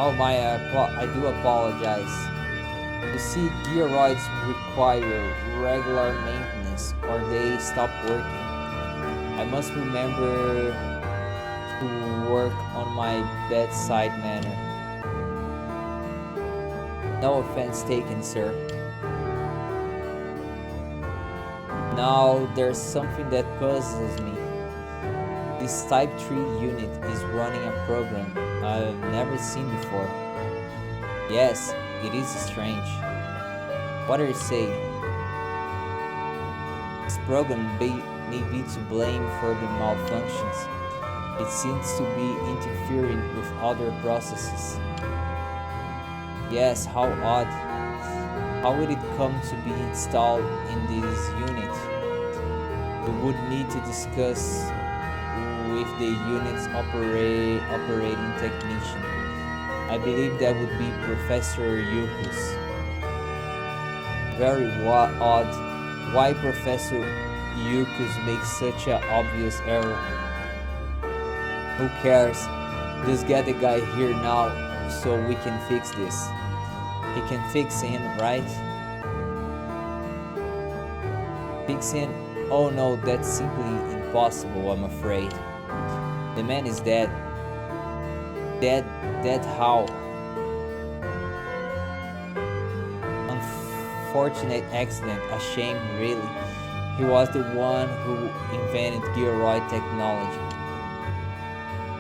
Oh my, I do apologize. You see, gearoids require regular maintenance or they stop working. I I must remember to work on my bedside manner. No offense taken, sir. Now, there's something that puzzles me. This Type 3 unit is running a program I've never seen before. Yes, it is strange. What are you saying? This program may be to blame for the malfunctions. It seems to be interfering with other processes. Yes, how odd. How would it come to be installed in this unit? We would need to discuss with the unit's operating technician. I believe that would be Professor Yukus. Very odd. Why Professor Yukus makes such an obvious error? Who cares? Just get the guy here now so we can fix this. He can fix him, right? Fix him? Oh no, that's simply impossible, I'm afraid. The man is dead. Dead? Dead how? Unfortunate accident, a shame really. He was the one who invented Gearoid technology.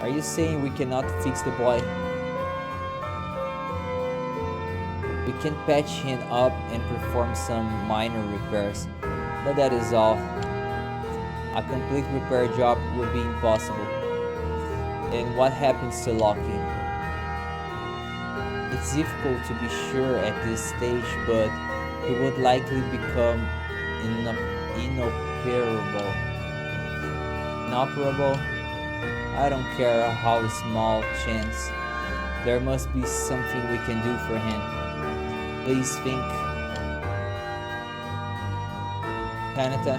Are you saying we cannot fix the boy? We can patch him up and perform some minor repairs, but that is all. A complete repair job would be impossible. And what happens to Loki? It's difficult to be sure at this stage, but he would likely become inoperable. Inoperable? I don't care how small chance. There must be something we can do for him. Please think. Kanata?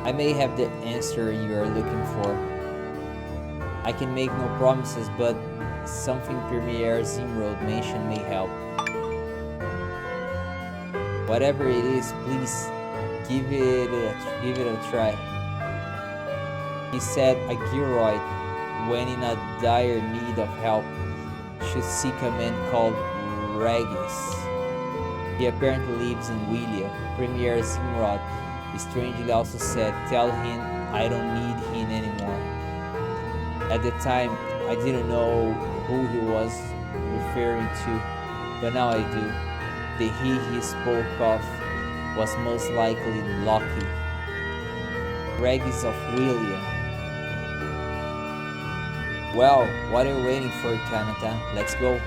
I may have the answer you are looking for. I can make no promises, but something Premier Zimroad mentioned may help. Whatever it is, please give it a try. He said a Gearoid, when in a dire need of help, should seek a man called Regis. He apparently lives in Willia. Premier Zimrod strangely also said, tell him I don't need him anymore. At the time, I didn't know who he was referring to, but now I do. The he spoke of was most likely Loki. Regis of Willia. Well, what are you waiting for, Kanata? Let's go.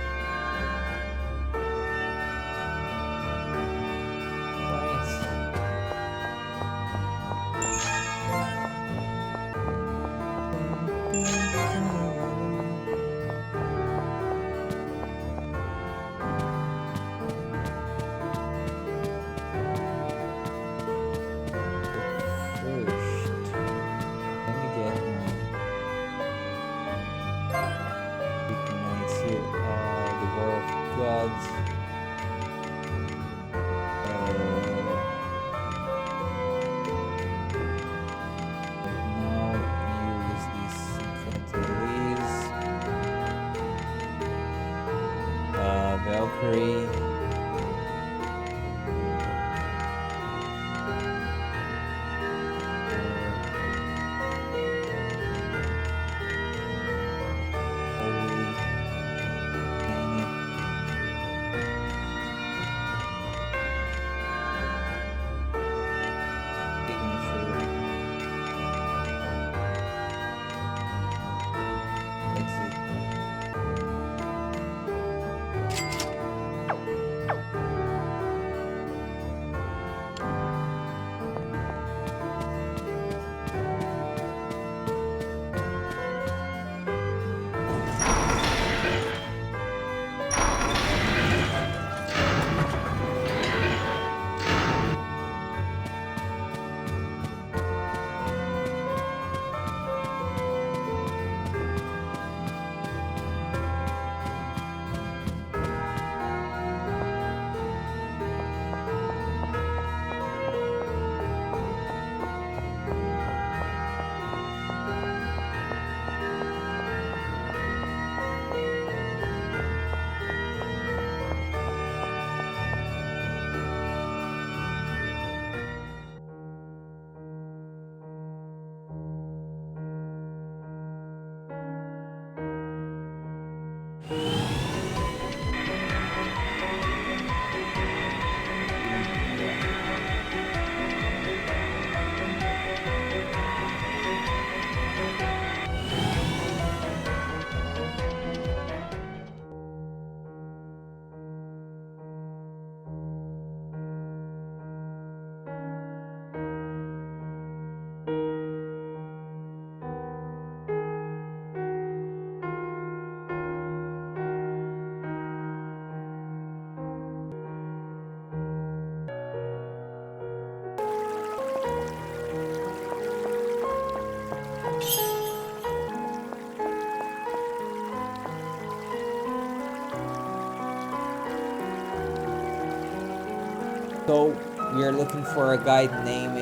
So we are looking for a guy named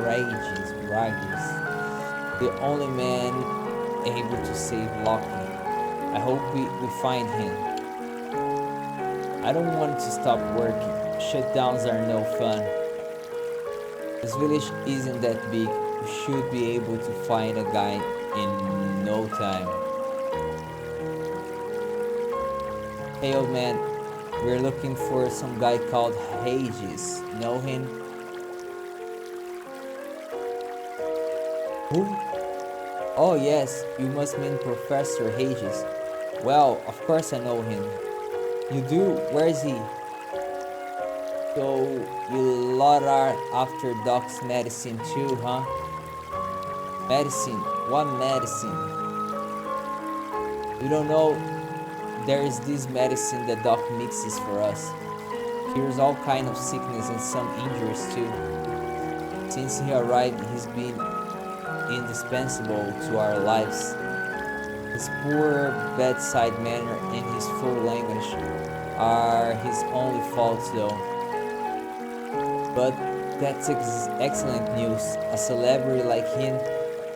Regis, the only man able to save Loki. I hope we find him. I don't want to stop working. Shutdowns are no fun. This village isn't that big. We should be able to find a guy in no time. Hey old man, we're looking for some guy called Regis. Know him? Who? Oh yes, you must mean Professor Regis. Well, of course I know him. You do? Where is he? So you lot are after Doc's medicine too, huh? Medicine? What medicine? You don't know there is this medicine that Doc mixes for us. Cures all kind of sickness and some injuries too. Since he arrived, he's been indispensable to our lives. His poor bedside manner and his full language are his only faults though. But that's excellent news. A celebrity like him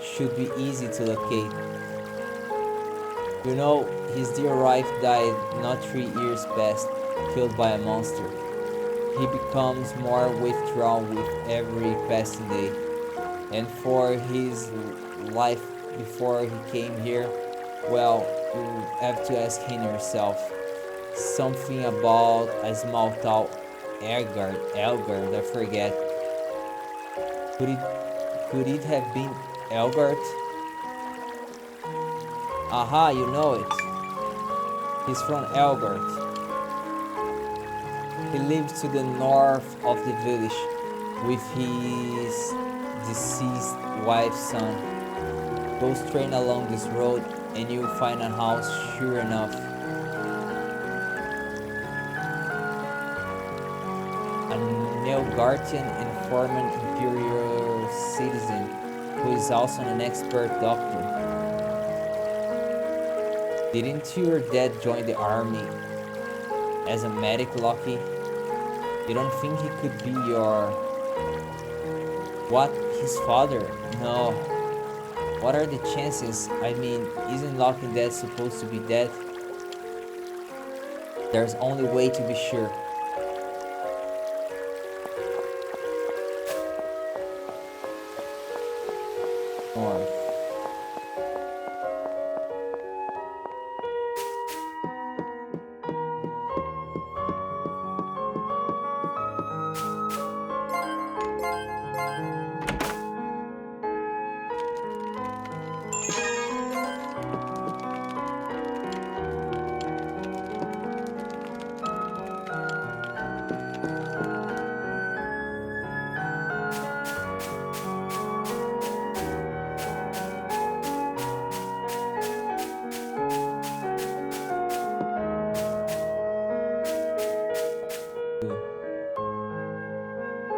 should be easy to locate. You know, his dear wife died not 3 years past, killed by a monster. He becomes more withdrawn with every passing day. And for his life before he came here, well, you have to ask him yourself. Something about a small town, Elgard, I forget. Could it have been Elgard? Aha, you know it. He's from Elgard. He lives to the north of the village with his deceased wife's son. Go straight along this road and you'll find a house sure enough. A Nilgartian and former imperial citizen who is also an expert doctor. Didn't your dad join the army as a medic, Loki? You don't think he could be your... What? His father? No. What are the chances? I mean, isn't Loki dad supposed to be dead? There's only way to be sure. North.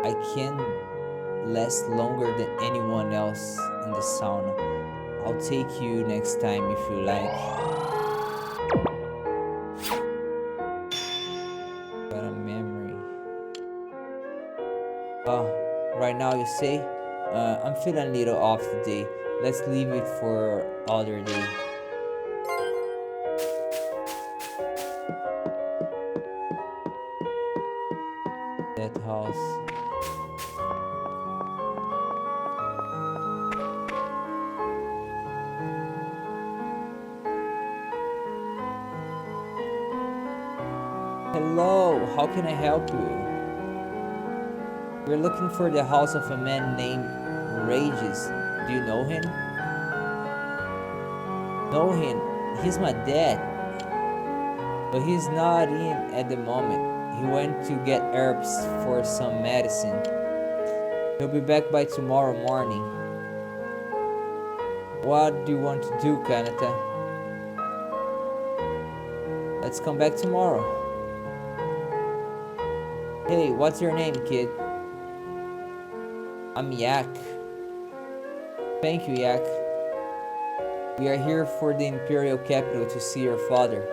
I can last longer than anyone else in the sauna. I'll take you next time if you like. Got a memory. Right now you say? I'm feeling a little off today. Let's leave it for other day. That house. Hello, how can I help you? We're looking for the house of a man named Regis. Do you know him? Know him? He's my dad. But he's not in at the moment. He went to get herbs for some medicine. He'll be back by tomorrow morning. What do you want to do, Kanata? Let's come back tomorrow. Hey, what's your name, kid? I'm Yak. Thank you, Yak. We are here for the Imperial Capital to see your father.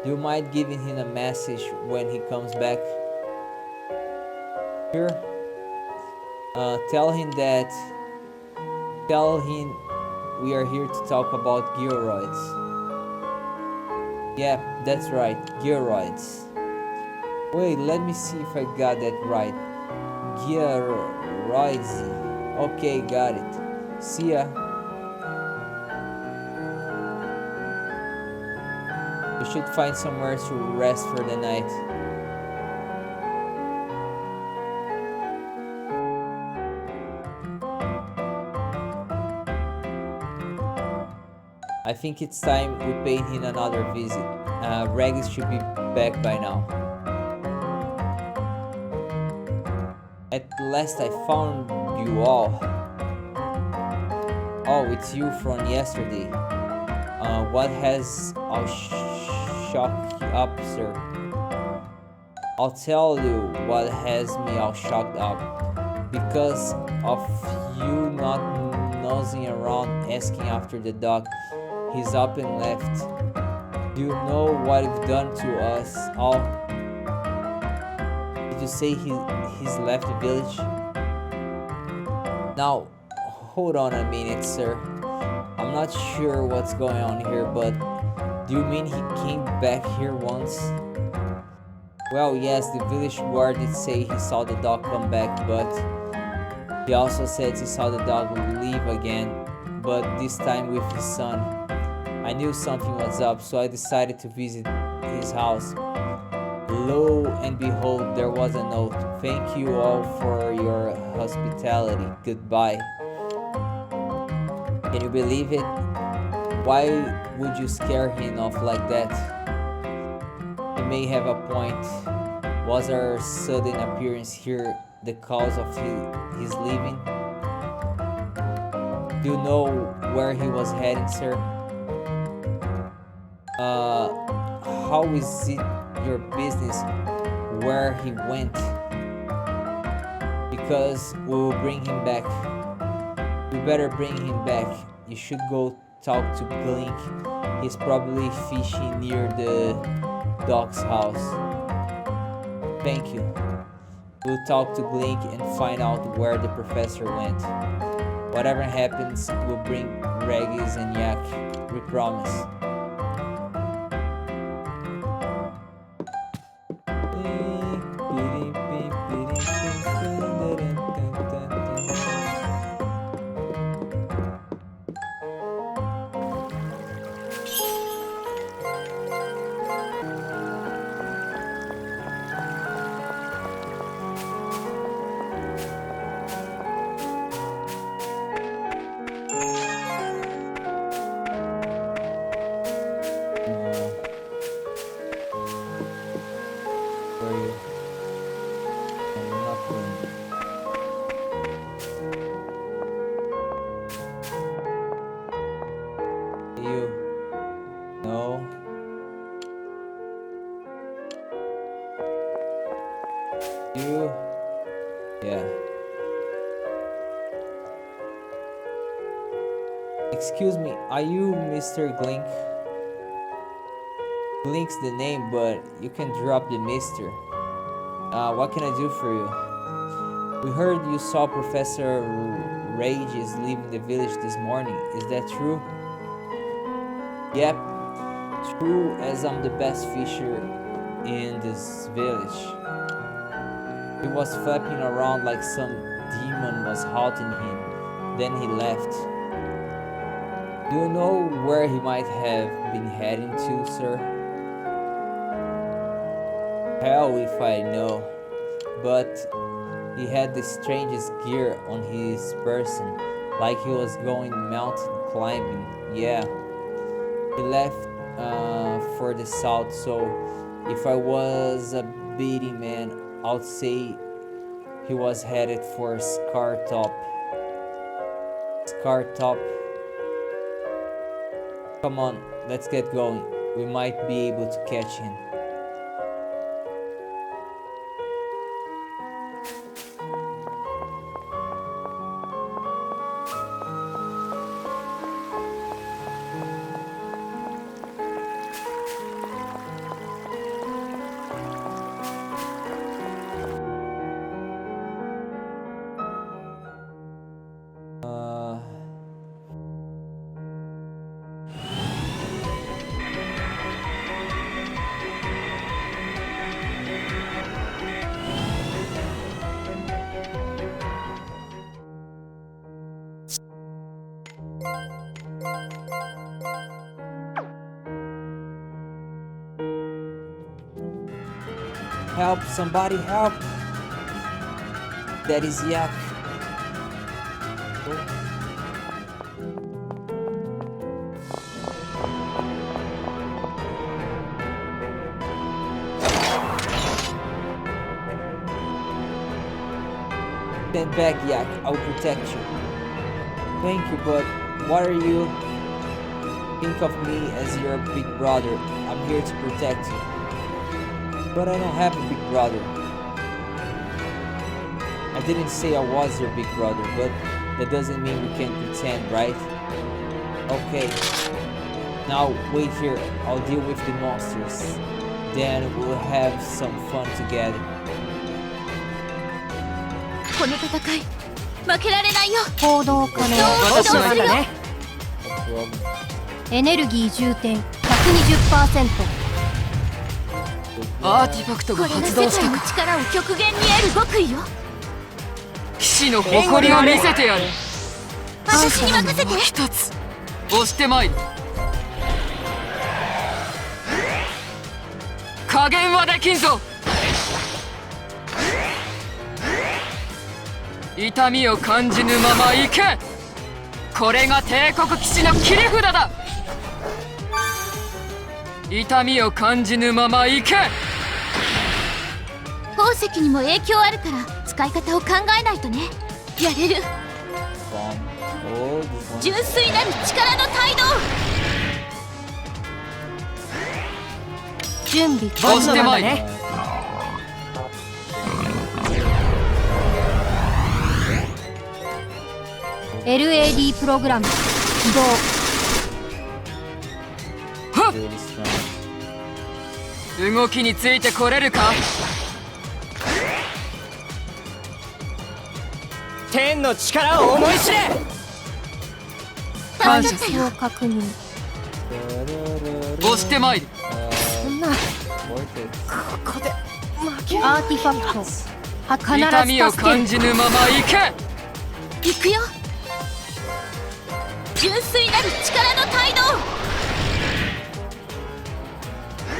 Do you mind giving him a message when he comes back? Here, tell him that. Tell him we are here to talk about gyroids. Yeah, that's right, gyroids. Wait, let me see if I got that right. Gyroids. Okay, got it. See ya. We should find somewhere to rest for the night. I think it's time we pay him another visit. Regis should be back by now. At last I found you all. Oh, it's you from yesterday. What has all shocked you up, sir? I'll tell you what has me all shocked up. Because of you not nosing around asking after the dog. He's up and left. Do you know what you've done to us all? Did you say he's left the village? Now, hold on a minute, sir. I'm not sure what's going on here, but do you mean he came back here once? Well, yes, the village guard did say he saw the dog come back, but he also said he saw the dog leave again, but this time with his son. I knew something was up, so I decided to visit his house. Lo and behold, there was a note. Thank you all for your hospitality. Goodbye. Can you believe it? Why would you scare him off like that? He may have a point. Was our sudden appearance here the cause of his leaving? Do you know where he was heading, sir? How is it your business where he went? Because we will bring him back. We better bring him back. You should go talk to Glink. He's probably fishing near the dog's house. Thank you. We'll talk to Glink and find out where the professor went. Whatever happens, we'll bring Regis and Yak. We promise. Yeah. Excuse me, are you Mr. Glink? Glink's the name, but you can drop the Mister. What can I do for you? We heard you saw Professor Regis leaving the village this morning. Is that true? Yep, true as I'm the best fisher in this village. He was flapping around like some demon was haunting him. Then he left. Do you know where he might have been heading to, sir? Hell if I know. But he had the strangest gear on his person, like he was going mountain climbing. Yeah. He left for the south, so if I was a betting man, I'd say he was headed for Scartop. Scartop. Come on, let's get going. We might be able to catch him. Help, somebody help. That is Yak. Stand back, Yak. I'll protect you. Thank you, but what are you? Think of me as your big brother. I'm here to protect you. But I don't have a big brother. I didn't say I was your big brother, but that doesn't mean we can pretend, right? Okay. Now wait here. I'll deal with the monsters. Then we'll have some fun together. この戦い負けられないよ。行動可能。私のなんだね。 No problem. エネルギー充填 120%。アーティファクトがこれが発動した世界の力を極限に得る極意よ。騎士の誇りを見せてやる。私に任せて。もう一つ押してまいる。加減はできんぞ。痛みを感じぬまま行け。これが帝国騎士の切り札だ。痛みを感じぬまま行け。宝石にも影響あるから使い方を考えないとね。やれる。 Bomb. Oh, this one. 純粋なる力の態度。準備押してまいる。 LAD プログラム起動。 Really strong. 動きについてこれるか。天の力を思い知れ。感謝する。を確認。押してまいる。そんな Worth it. ここで負ける。アーティファクト必痛みをず助ける。感じぬまま行け。行くよ。純粋なる力の態度。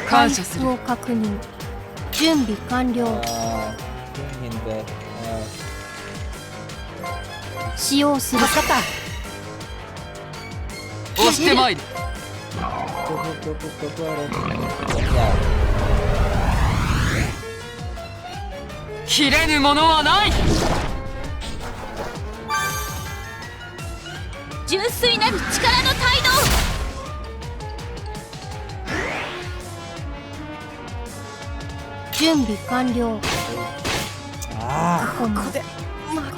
感謝する。を確認。準備完了。 Bring him back. 使用する。助かった。押してまいる。 Yeah. 切れぬものはない。純粋なる力の態度。準備完了。 Ah. ここで負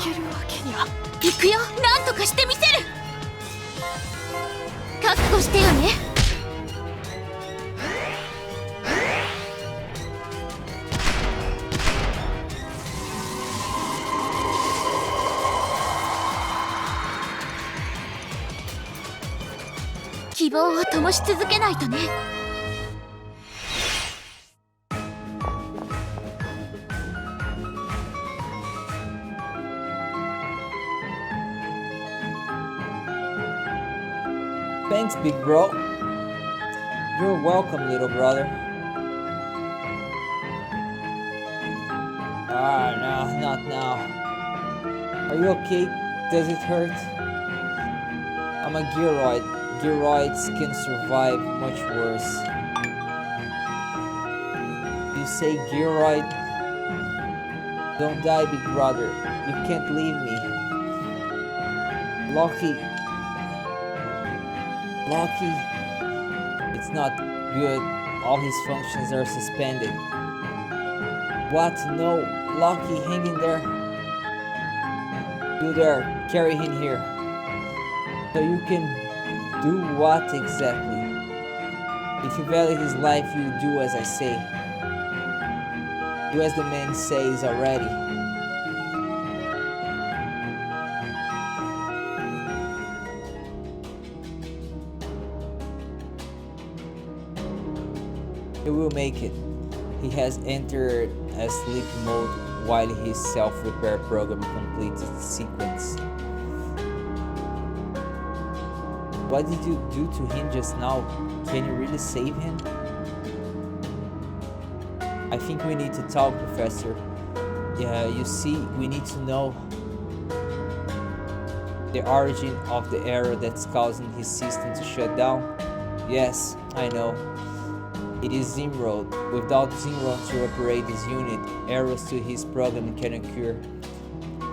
けるわけには。行くよ。なんとかしてみせる。覚悟してよね。希望を灯し続けないとね。Thanks, big bro. You're welcome, little brother. Ah, no, not now. Are you okay? Does it hurt? I'm a Gearoid. Gearoids can survive much worse. You say Gearoid? Don't die, big brother. You can't leave me. Lucky. It's not good. All his functions are suspended. What? No. Lucky, hang in there. You there. Carry him here. So you can do what exactly? If you value his life, you do as I say. Do as the man says already. He will make it. He has entered a sleep mode while his self-repair program completes its sequence. What did you do to him just now? Can you really save him? I think we need to talk, Professor. Yeah, you see, we need to know the origin of the error that's causing his system to shut down. Yes, I know. It is Zimrod. Without Zimrod to operate this unit, errors to his program can occur.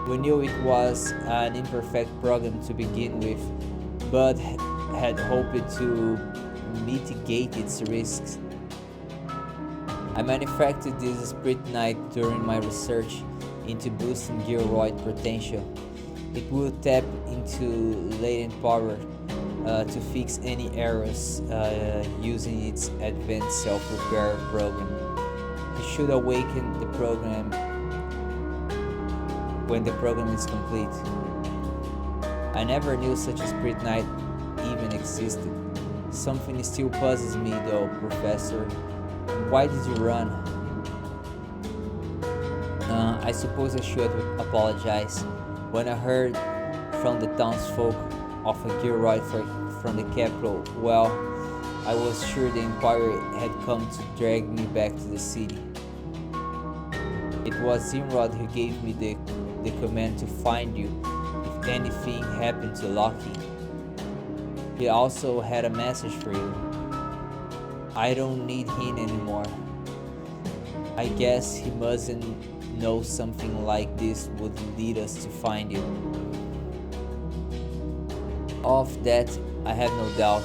We knew it was an imperfect program to begin with, but had hoped to mitigate its risks. I manufactured this Spirit Knight during my research into boosting Gearoid potential. It will tap into latent power to fix any errors using its advanced self-repair program. It should awaken the program when the program is complete. I never knew such a Spirit Knight even existed. Something still puzzles me though, Professor. Why did you run? I suppose I should apologize. When I heard from the townsfolk of a Gearoid from the capital, well, I was sure the Empire had come to drag me back to the city. It was Zimrod who gave me the command to find you if anything happened to Loki. He also had a message for you. I don't need him anymore. I guess he mustn't know something like this would lead us to find you. Of that, I have no doubt.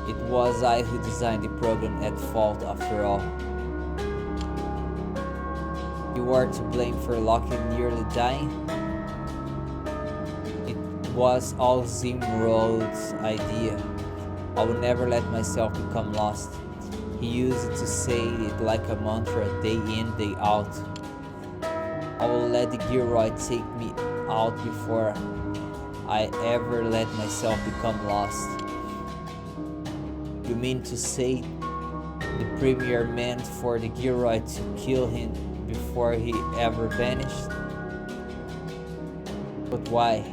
It was I who designed the program at fault after all. You are to blame for Loki nearly dying? It was all Zimrod's idea. I will never let myself become lost. He used it to say it like a mantra day in, day out. I will let the Gearoid take me out before I ever let myself become lost. You mean to say the Premier meant for the Gearoid to kill him before he ever vanished? But why?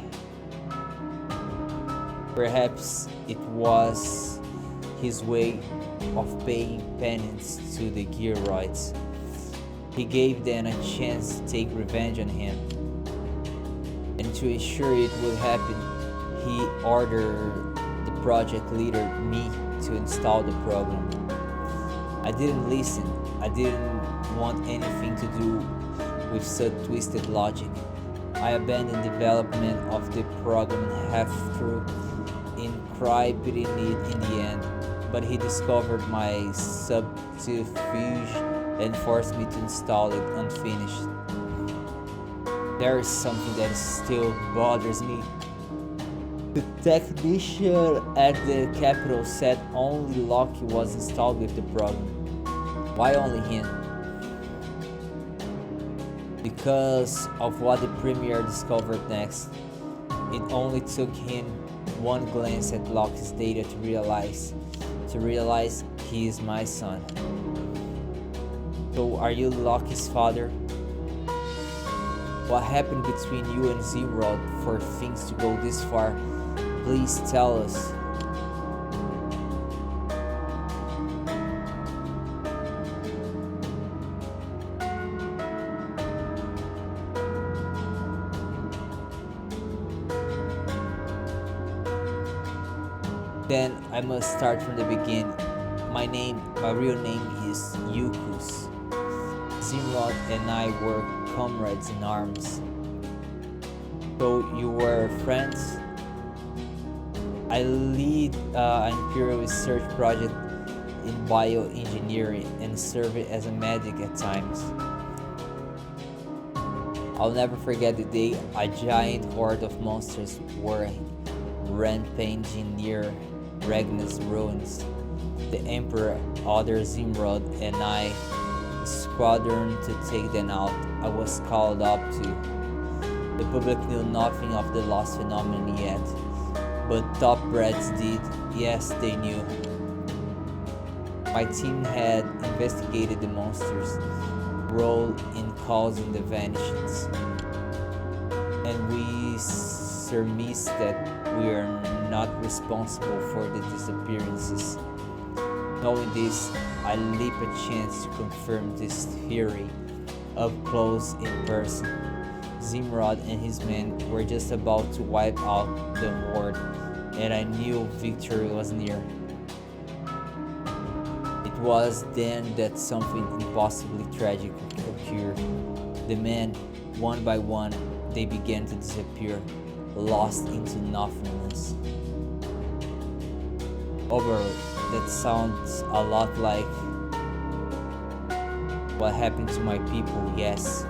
Perhaps it was his way of paying penance to the Gearoids. He gave them a chance to take revenge on him. And to ensure it would happen, he ordered the project leader, me, to install the program. I didn't listen. I didn't want anything to do with such twisted logic. I abandoned development of the program half through, encrypting it in the end. But he discovered my subterfuge and forced me to install it unfinished. There is something that still bothers me. The technician at the capital said only Loki was installed with the program. Why only him? Because of what the Premier discovered next. It only took him one glance at Loki's data to realize he is my son. So are you Loki's father? What happened between you and Zimrod for things to go this far? Please tell us. Then I must start from the beginning. My real name is Yukus. Zimrod and I were comrades in arms. So you were friends? I lead an Imperial research project in bioengineering and serve as a medic at times. I'll never forget the day a giant horde of monsters were rampaging near Ragnar's ruins. The Emperor ordered Zimrod and I squadron to take them out. I was called up to. The public knew nothing of the lost phenomenon yet, but top brats did. Yes, they knew. My team had investigated the monsters' role in causing the vanishings, and we surmised that we are not responsible for the disappearances. Knowing this, I leap a chance to confirm this theory up close in person. Zimrod and his men were just about to wipe out the horde, and I knew victory was near. It was then that something impossibly tragic occurred. The men, one by one, they began to disappear, lost into nothingness. Overall, that sounds a lot like what happened to my people, yes.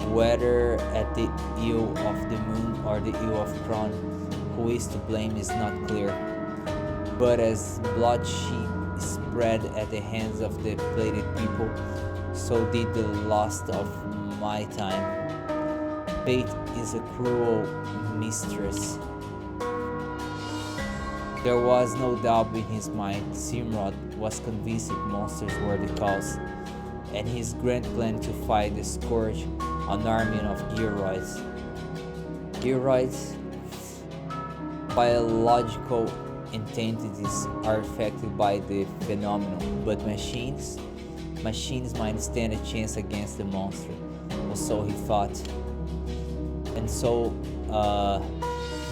Whether at the eve of the moon or the eve of Kron, who is to blame is not clear. But as bloodshed spread at the hands of the plated people, so did the loss of my time. Fate is a cruel mistress. There was no doubt in his mind. Zimrod was convinced that monsters were the cause, and his grand plan to fight the Scourge, an army of Gearoids. Gearoids, biological entities, are affected by the phenomenon, but machines might stand a chance against the monster, or so he thought. And so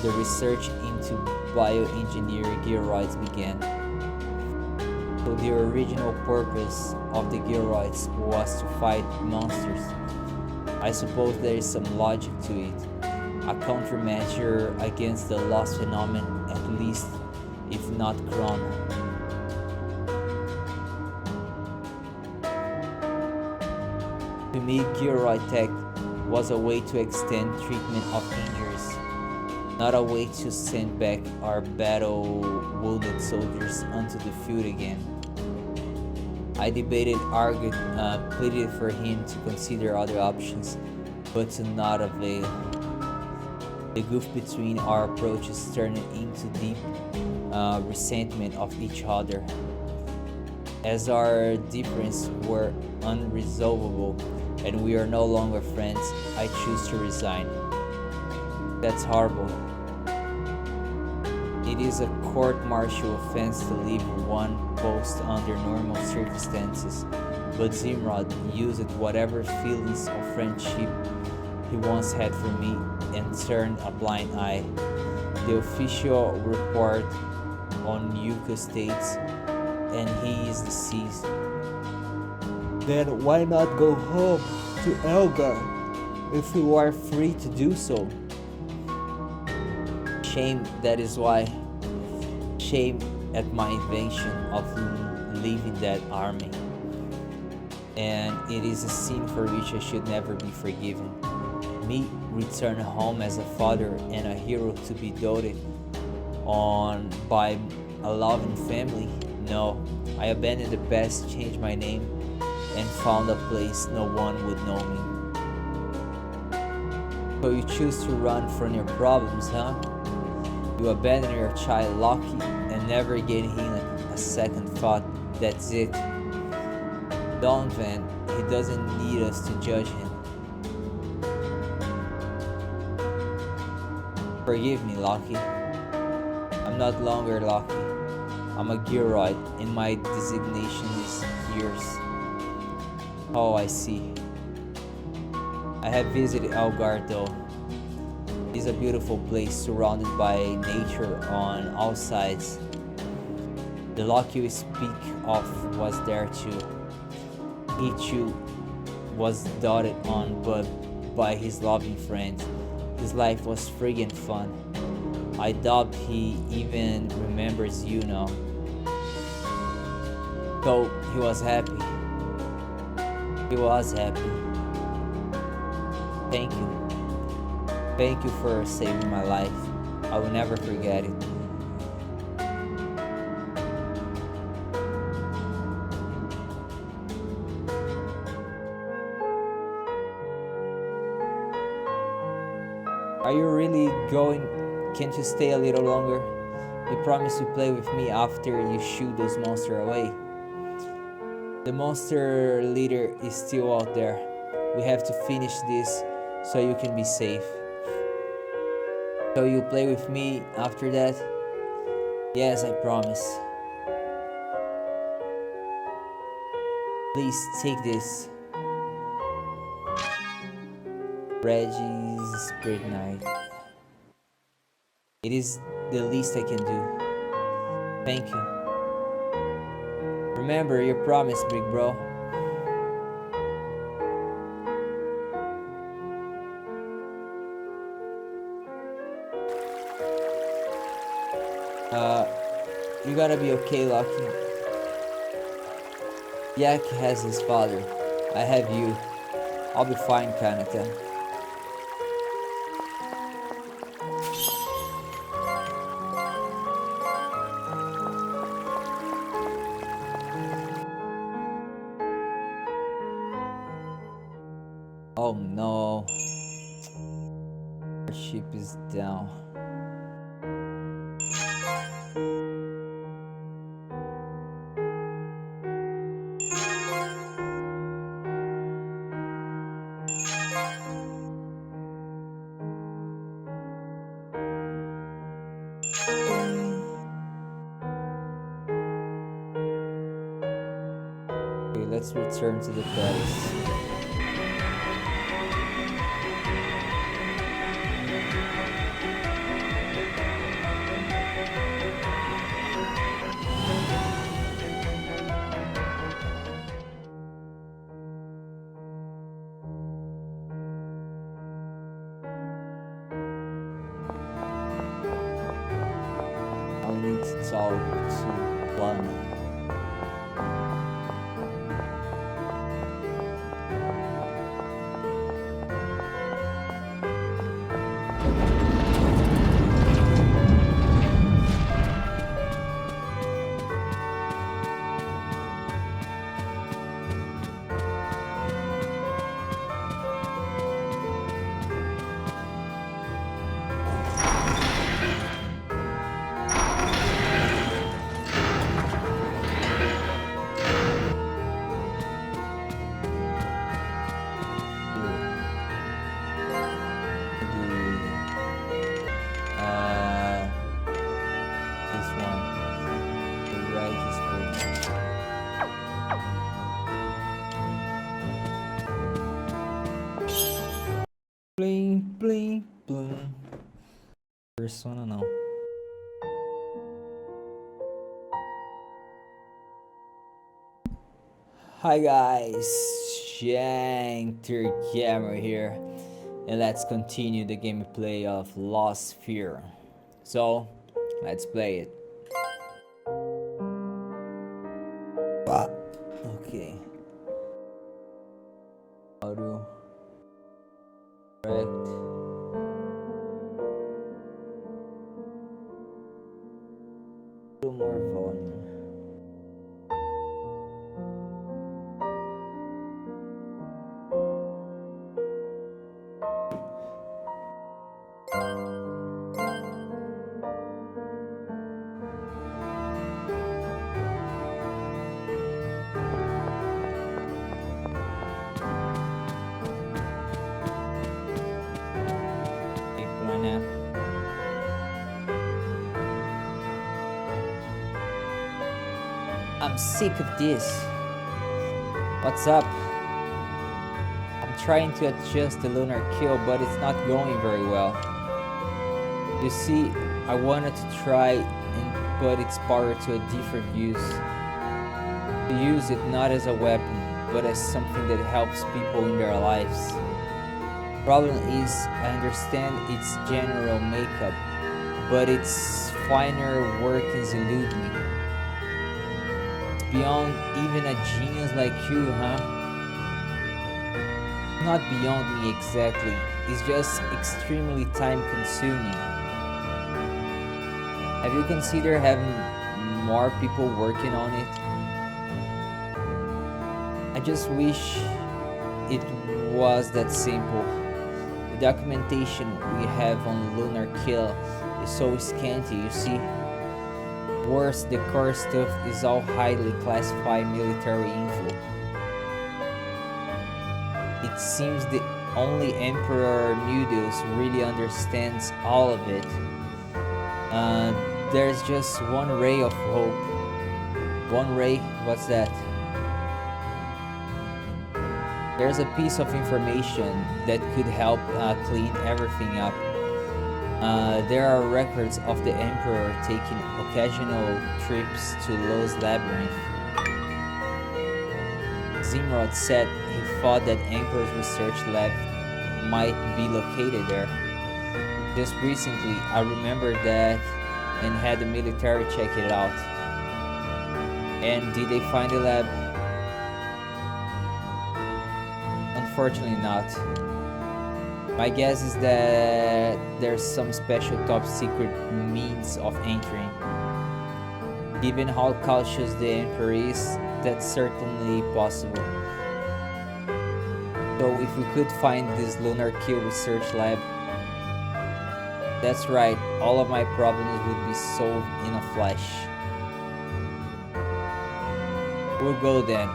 the research into bioengineering Gearoids began. So the original purpose of the Gearoids was to fight monsters. I suppose there is some logic to it. A countermeasure against the lost phenomenon, at least, if not Kron. To me, Gearoid tech was a way to extend treatment of injuries, not a way to send back our battle-wounded soldiers onto the field again. I debated, argued, pleaded for him to consider other options, but to not avail. The gulf between our approaches turned into deep resentment of each other. As our differences were unresolvable and we are no longer friends, I choose to resign. That's horrible. It is a court-martial offense to leave one post under normal circumstances, but Zimrod used whatever feelings of friendship he once had for me and turned a blind eye. The official report on Yuka states, and he is deceased. Then why not go home to Elgar if you are free to do so? Shame, that is why. Shame at my invention of leaving that army. And it is a sin for which I should never be forgiven. Me return home as a father and a hero to be doted on by a loving family. No, I abandoned the past, changed my name, and found a place no one would know me. So you choose to run from your problems, huh? You abandon your child Loki and never gave him a second thought. That's it. Donovan, he doesn't need us to judge him. Forgive me, Loki. I'm not longer Loki. I'm a Gearoid, and my designation is Gears. Oh, I see. I have visited Elgar though. It is a beautiful place surrounded by nature on all sides. The Loki you speak of was there too. He too was doted on but by his loving friends. His life was free and fun. I doubt he even remembers you now. So he was happy. He was happy. Thank you. Thank you for saving my life. I will never forget it. Are you really going? Can't you stay a little longer? You promised to play with me after you shoot those monsters away. The monster leader is still out there. We have to finish this so you can be safe. So you play with me after that? Yes, I promise. Please take this. Reggie's Great Night. It is the least I can do. Thank you. Remember your promise, big bro. You gotta be okay, Lucky. Yak has his father. I have you. I'll be fine, Kanata. Oh no. Our ship is down. Okay, let's return to the palace. I need to talk to Lana. This one. The righteous person. Bling, bling, bling. Persona não. Hi guys, Shinter camera here, and let's continue the gameplay of Lost Sphear. So, let's play it. Okay. Auto. Correct. A little more volume. I'm sick of this. What's up? I'm trying to adjust the lunar kill, but it's not going very well. You see, I wanted to try and put its power to a different use. To use it not as a weapon, but as something that helps people in their lives. Problem is, I understand its general makeup, but its finer workings elude me. It's beyond even a genius like you, huh? Not beyond me exactly, it's just extremely time consuming. Have you considered having more people working on it? I just wish it was that simple. The documentation we have on lunar kill is so scanty, you see. Worse, the core stuff is all highly classified military info. It seems the only Emperor Noodles really understands all of it. There's just one ray of hope. One ray? What's that? There's a piece of information that could help clean everything up. There are records of the Emperor taking occasional trips to Lo's labyrinth. Zimrod said he thought that Emperor's research lab might be located there. Just recently, I remembered that and had the military check it out. And did they find the lab? Unfortunately not. My guess is that there's some special top secret means of entering. Given how cautious the Emperor is, that's certainly possible. So if we could find this Lunar Kill research lab, that's right, all of my problems would be solved in a flash. We'll go then.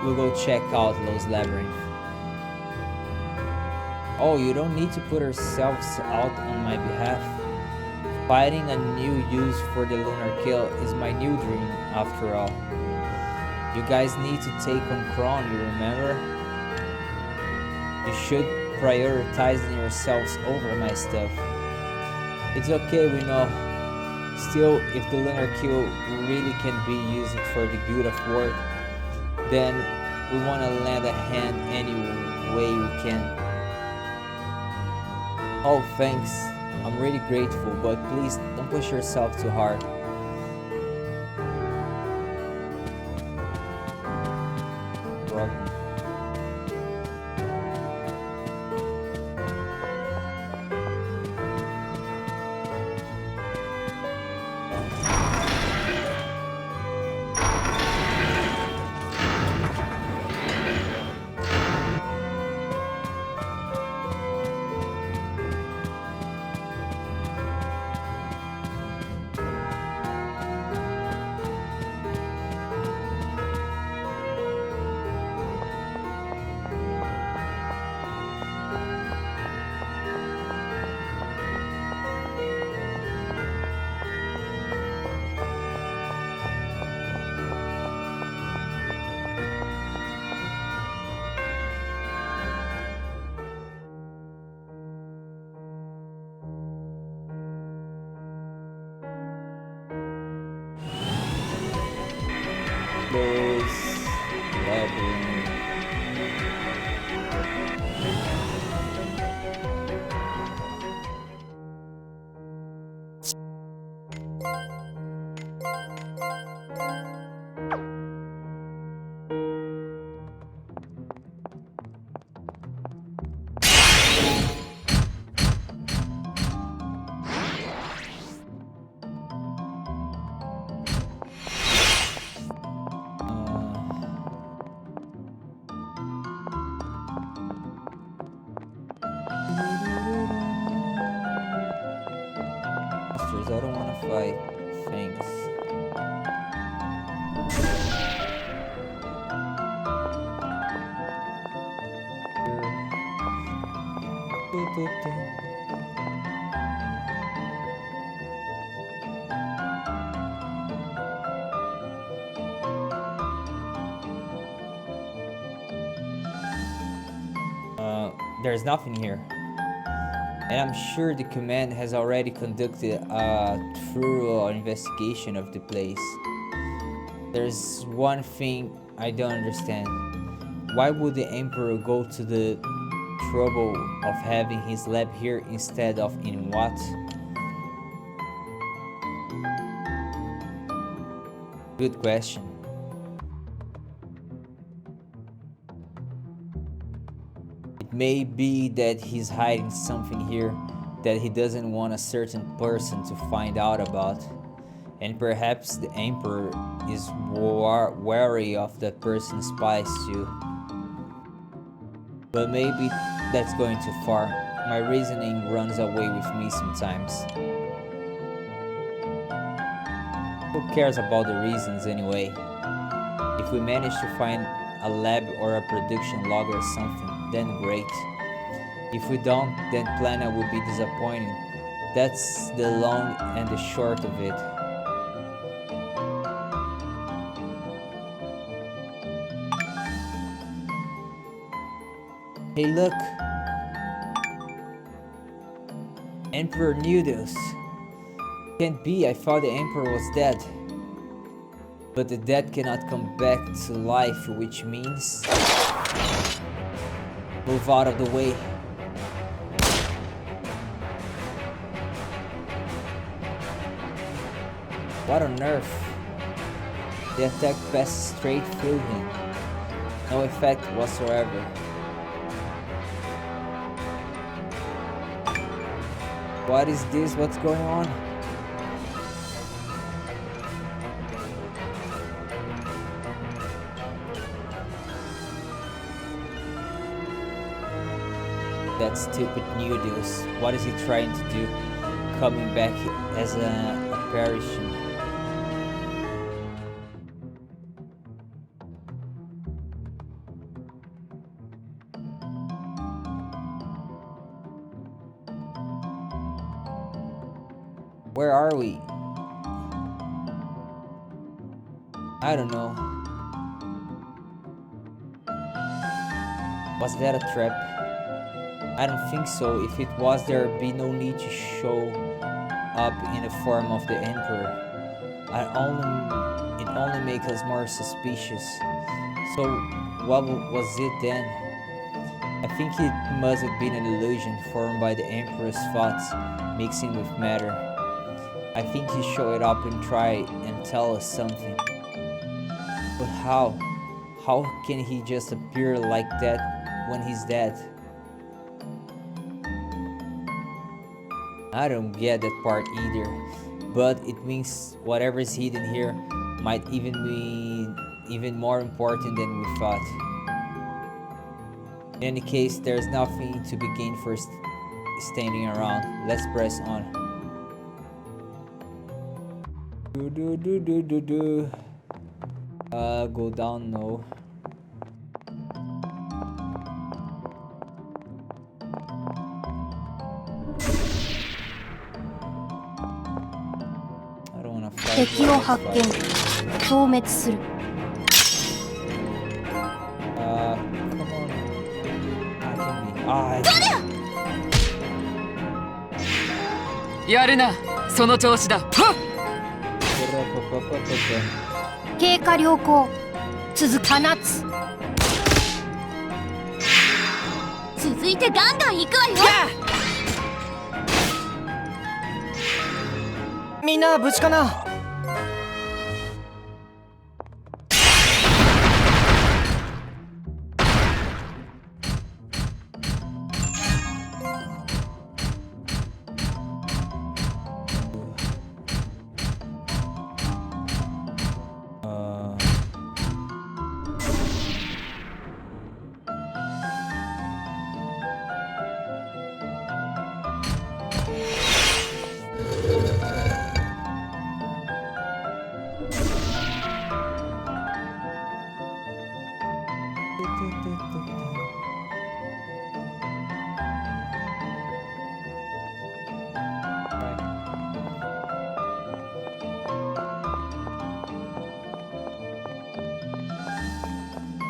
We'll go check out Lo's labyrinth. Oh, you don't need to put yourselves out on my behalf. Finding a new use for the Lunar Kill is my new dream, after all. You guys need to take on Kron, you remember? You should prioritize yourselves over my stuff. It's okay, we know. Still, if the Lunar Kill really can be used for the good of work, then we want to lend a hand any way we can. Oh, thanks. I'm really grateful, but please don't push yourself too hard. Problem. Close labyrinth. I don't want to fight. Thanks. There's nothing here. And I'm sure the command has already conducted a thorough investigation of the place. There's one thing I don't understand. Why would the Emperor go to the trouble of having his lab here instead of in what? Good question. It may be that he's hiding something here that he doesn't want a certain person to find out about. And perhaps the Emperor is wary of that person's spies too. But maybe that's going too far. My reasoning runs away with me sometimes. Who cares about the reasons anyway? If we manage to find a lab or a production log or something, then great. If we don't, then Plana will be disappointed. That's the long and the short of it. Hey, look! Emperor Noodles. Can't be, I thought the Emperor was dead. But the dead cannot come back to life, which means... Move out of the way. What on earth? The attack passed straight through him. No effect whatsoever. What is this? What's going on? That stupid Noodles. What is he trying to do? Coming back as an apparition. Where are we? I don't know. Was that a trap? I don't think so. If it was, there would be no need to show up in the form of the Emperor. It only makes us more suspicious. So what was it then? I think it must have been an illusion formed by the Emperor's thoughts mixing with matter. I think he showed up and tried and tell us something. But how? How can he just appear like that when he's dead? I don't get that part either, but it means whatever's hidden here might even be even more important than we thought. In any case, there's nothing to be gained for standing around. Let's press on. Go down, no. I don't wanna fight. 敵を発見消滅する Come on. I can be. Ah, やるな、その調子だ。はっ。経過良好続く放つ続いてガンガン行くわよ。みんな無事かな。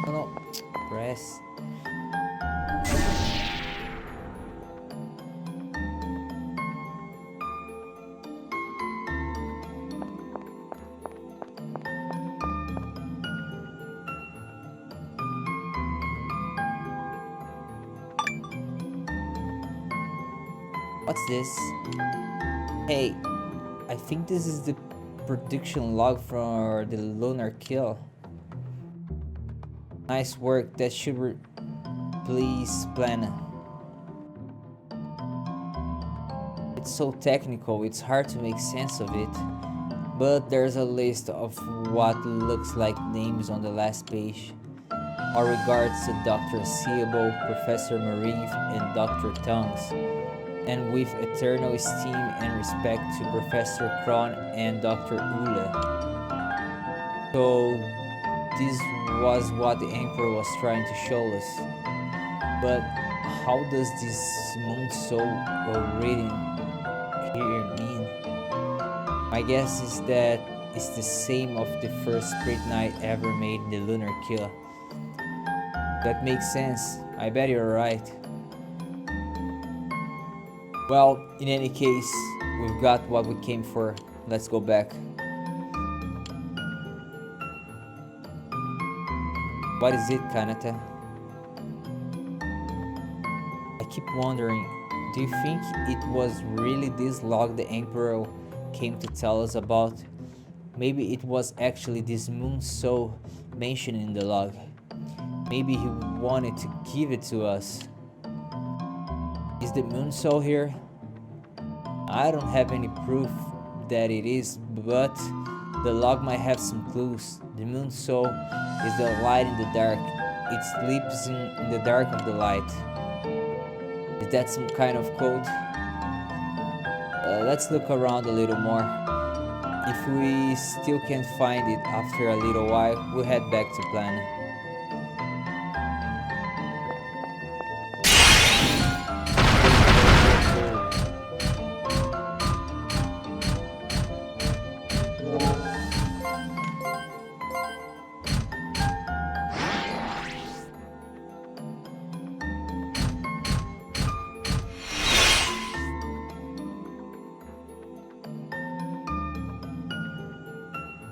No, press. What's this? Hey, I think this is the production log for the lunar kill. Nice work, that should please plan. It's so technical, it's hard to make sense of it. But there's a list of what looks like names on the last page. Our regards to Dr. Seable, Professor Marie, and Dr. Tongues. And with eternal esteem and respect to Professor Kron and Dr. Ule. So this was what the Emperor was trying to show us. But how does this moon soul reading here mean? My guess is that it's the same of the first Spirit Knight ever made in the Lunar Kill. That makes sense. I bet you're right. Well, in any case, we've got what we came for. Let's go back. What is it, Kanata? I keep wondering, do you think it was really this log the Emperor came to tell us about? Maybe it was actually this moon soul mentioned in the log. Maybe he wanted to give it to us. Is the moon soul here? I don't have any proof that it is, but the log might have some clues. The moon soul is the light in the dark. It sleeps in the dark of the light. Is that some kind of quote? Let's look around a little more. If we still can't find it after a little while, we'll head back to plan.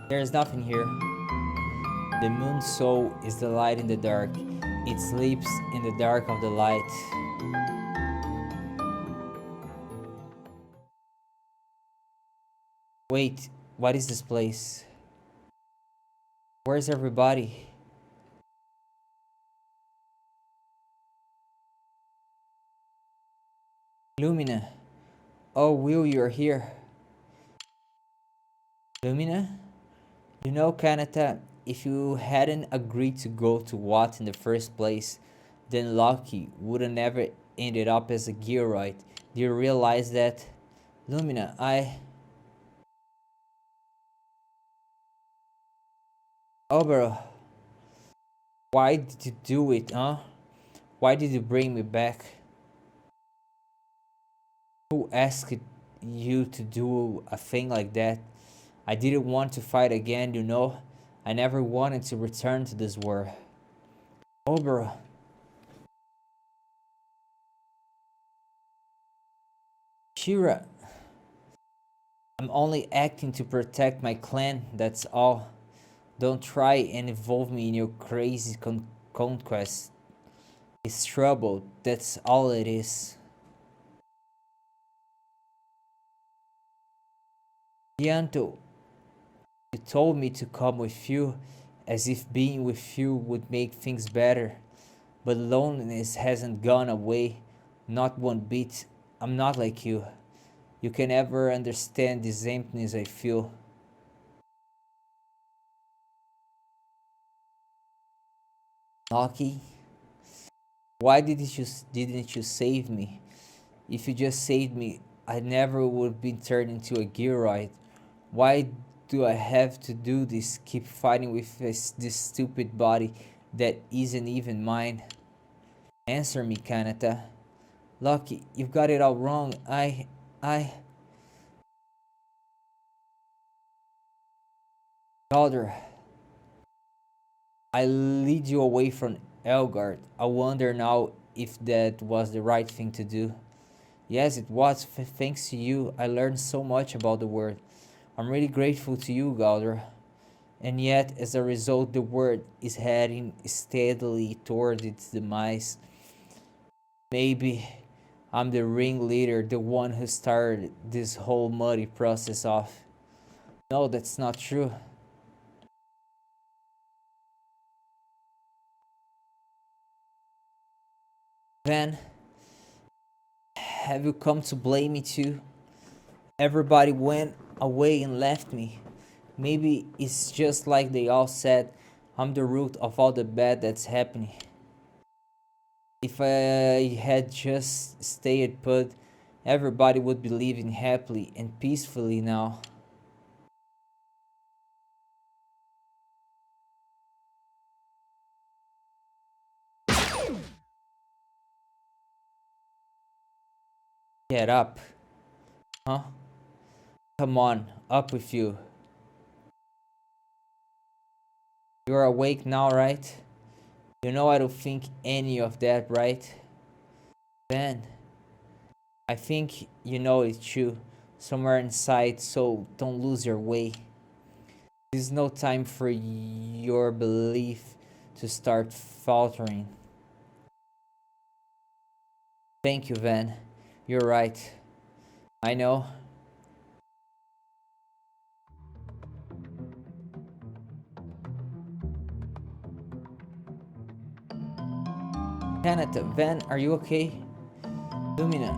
There's nothing here. The moon soul is the light in the dark. It sleeps in the dark of the light. Wait, what is this place? Where's everybody? Lumina. Oh, Will, you're here. Lumina? You know, Kanata, if you hadn't agreed to go to Watt in the first place, then Loki would have never ended up as a Gearoid. Do you realize that? Lumina, Oh, bro. Why did you do it, huh? Why did you bring me back? Who asked you to do a thing like that? I didn't want to fight again, you know? I never wanted to return to this war. Oh, bro. Shira, I'm only acting to protect my clan, that's all. Don't try and involve me in your crazy conquest. It's trouble, that's all it is. Yanto, you told me to come with you, as if being with you would make things better. But loneliness hasn't gone away, not one bit. I'm not like you. You can never understand this emptiness I feel. Loki, why didn't you save me? If you just saved me, I never would have been turned into a Gearoid. Why do I have to do this? Keep fighting with this stupid body that isn't even mine? Answer me, Kanata. Loki, you've got it all wrong. Calder, I lead you away from Elgard. I wonder now if that was the right thing to do. Yes, it was. Thanks to you, I learned so much about the world. I'm really grateful to you, Galder. And yet, as a result, the world is heading steadily toward its demise. Maybe I'm the ringleader, the one who started this whole muddy process off. No, that's not true. Then, have you come to blame me too? Everybody went away and left me. Maybe it's just like they all said, I'm the root of all the bad that's happening. If I had just stayed put, everybody would be living happily and peacefully now. Get up. Huh? Come on, up with you. You're awake now, right? You know I don't think any of that, right? Then, I think you know it too, somewhere inside, so don't lose your way. This is no time for your belief to start faltering. Thank you, Van. You're right. I know. Kanata, Van, are you okay? Lumina.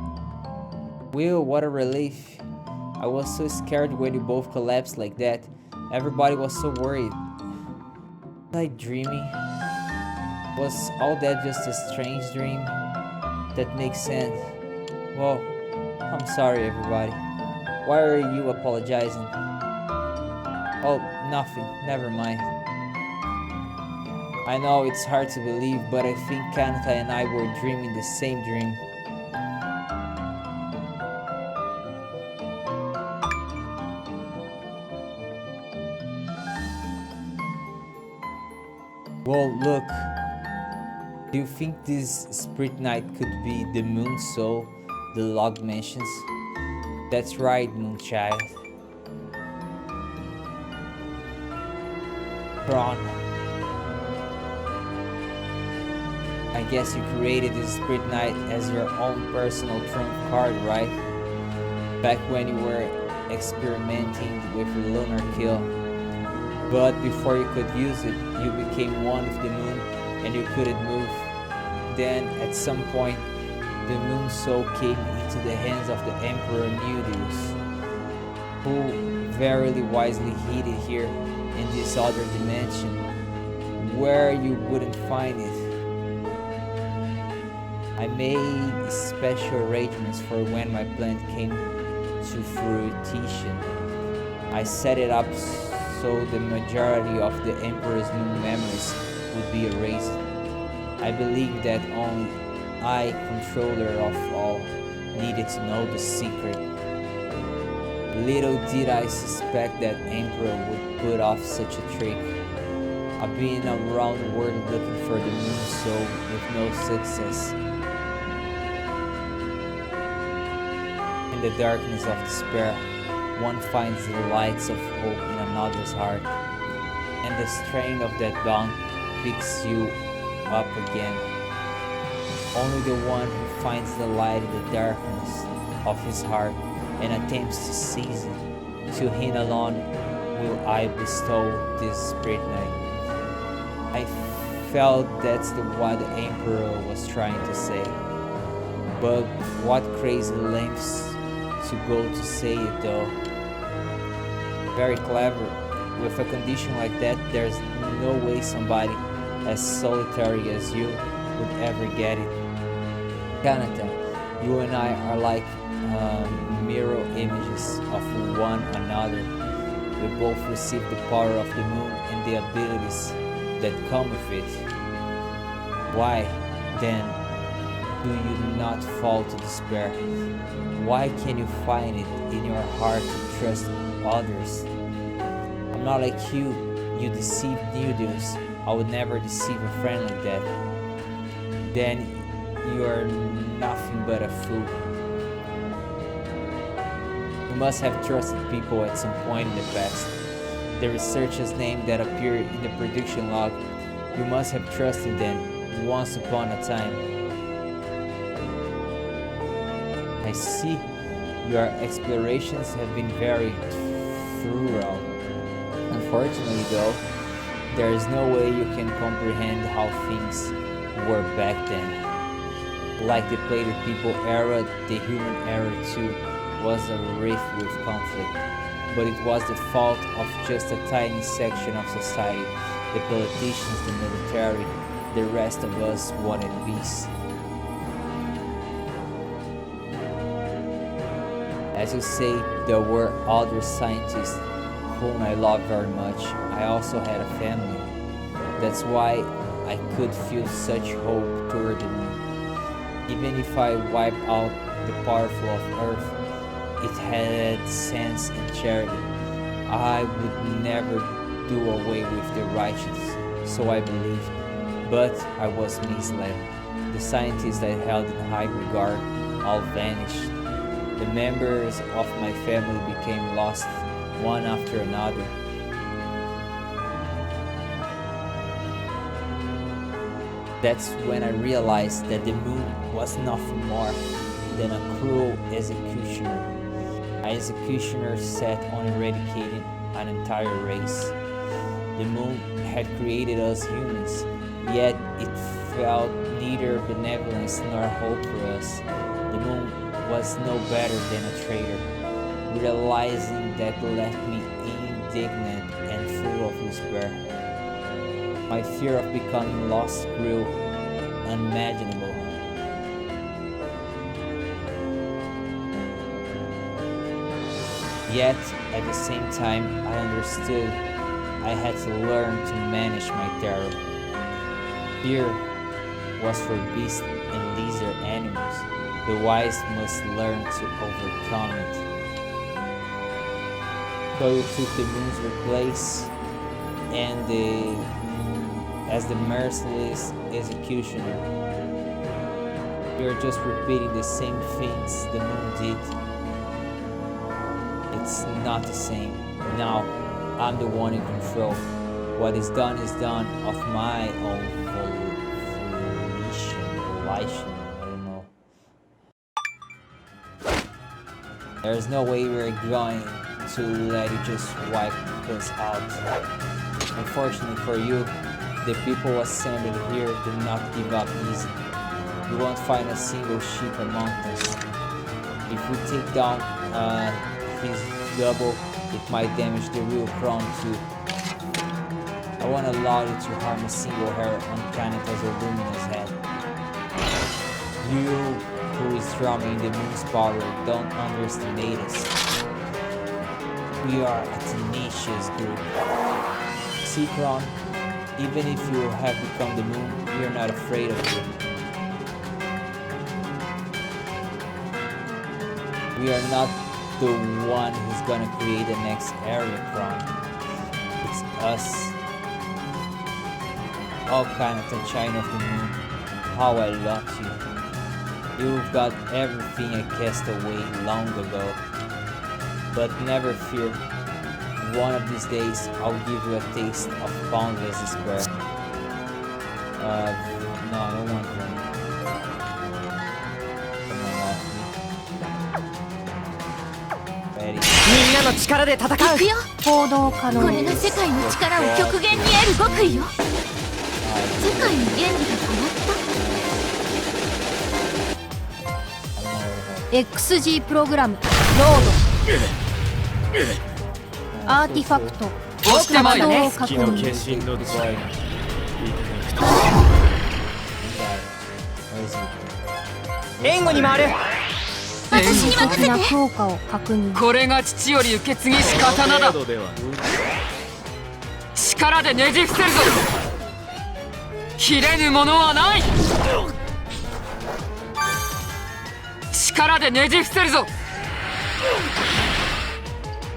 Will, what a relief. I was so scared when you both collapsed like that. Everybody was so worried. Was I dreaming? Was all that just a strange dream? That makes sense. Well, I'm sorry, everybody. Why are you apologizing? Oh, nothing. Never mind. I know it's hard to believe, but I think Kanata and I were dreaming the same dream. Well, look. Do you think this Spirit Knight could be the Moon Soul the log mentions? That's right, Moonchild. Prawn. I guess you created this Spirit Knight as your own personal trump card, right? Back when you were experimenting with Lunar Kill. But before you could use it, you became one with the moon and you couldn't move. Then, at some point, the Moon Soul came into the hands of the Emperor Nudius, who verily wisely hid it here in this other dimension, where you wouldn't find it. I made special arrangements for when my plan came to fruition. I set it up so the majority of the Emperor's moon memories would be erased. I believe that only I, controller of all, needed to know the secret. Little did I suspect that Emperor would put off such a trick. I've been around the world looking for the Moon Soul with no success. In the darkness of despair, one finds the lights of hope in another's heart, and the strain of that dawn picks you up again. Only the one who finds the light in the darkness of his heart and attempts to seize it, to him alone will I bestow this Spirit Knight. I felt that's what the Emperor was trying to say. But what crazy lengths to go to say it though. Very clever. With a condition like that, there's no way somebody as solitary as you would ever get it. Kanata, you and I are like mirror images of one another. We both receive the power of the moon and the abilities that come with it. Why, then, do you not fall to despair? Why can you find it in your heart to trust others? I'm not like you. You deceived Nudius. I would never deceive a friend like that. Then you are nothing but a fool. You must have trusted people at some point in the past. The researcher's name that appeared in the production log, you must have trusted them once upon a time. I see. Your explorations have been very thorough. Unfortunately though, there is no way you can comprehend how things were back then. Like the plated people era, the human era too was a rift with conflict. But it was the fault of just a tiny section of society. The politicians, the military, the rest of us wanted peace. As you say, there were other scientists whom I loved very much. I also had a family. That's why I could feel such hope toward the moon. Even if I wiped out the powerful of Earth, it had sense and charity. I would never do away with the righteous, so I believed. But I was misled. The scientists I held in high regard all vanished. The members of my family became lost, one after another. That's when I realized that the moon was nothing more than a cruel executioner. An executioner set on eradicating an entire race. The moon had created us humans, yet it felt neither benevolence nor hope for us. The moon was no better than a traitor. Realizing that left me indignant and full of despair. My fear of becoming lost grew unimaginable. Yet, at the same time, I understood I had to learn to manage my terror. Fear was for beasts and lizard animals. The wise must learn to overcome it. So you took the moon's replace and as the merciless executioner. You're just repeating the same things the moon did. It's not the same. Now I'm the one in control. What is done of my own volition. I don't know. There's no way we're going to let you just wipe us out. Unfortunately for you, the people assembled here did not give up easy. You won't find a single sheep among us. If we take down his double, it might damage the real crown too. I won't allow you to harm a single hair on Kanata's luminous head. You, who is drumming the moon's power, don't underestimate us. We are a tenacious group. See, Kron, even if you have become the moon, we are not afraid of you. We are not the one who's gonna create the next area, Kron. It's us. All kind of sunshine of the moon. How I love you. You've got everything I cast away long ago. But never fear. One of these days, I'll give you a taste of boundless despair. No, I don't want to. Come on, off me. Ready? みんなの力で戦う。行くよ。行動可能これが世界の力を極限に得る極意よ。世界の原理が変わった。XG プログラムロードアーティファクト押してまいれ。を確認の力いただくと援護に回る。私に任せて。的な強化を確認これが父より受け継ぎし刀だ。程度では力でねじ伏せるぞ。切れぬものはない。力でねじ伏せるぞ。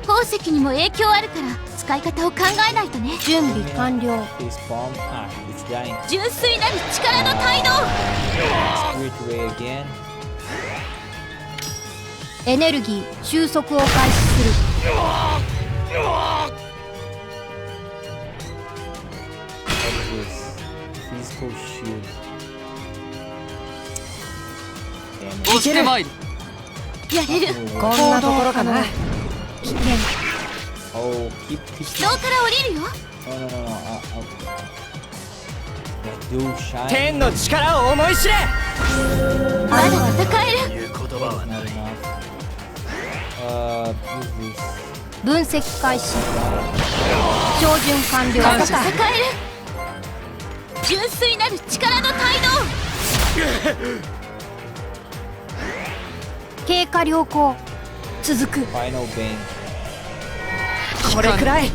宝石にも影響あるから使い方を考えないとね。準備完了 Face palm. Ah, it's dying. 純粋なる力の態度。 Spirit ray again. エネルギー収束を開始する What is this? Physical shield. Damn it. 押してまいる。やれる。こんなところかな。危険 Oh, keep. 人から降りるよ。 No, no, no, no. Yeah, dude, shine. 天の力を思い知れ。まだ戦える。言う言葉は Not ない。 enough. Use this. 分析開始照準完了まだ戦える。純粋なる力の態度。経過良好続く Final bang. これくらい。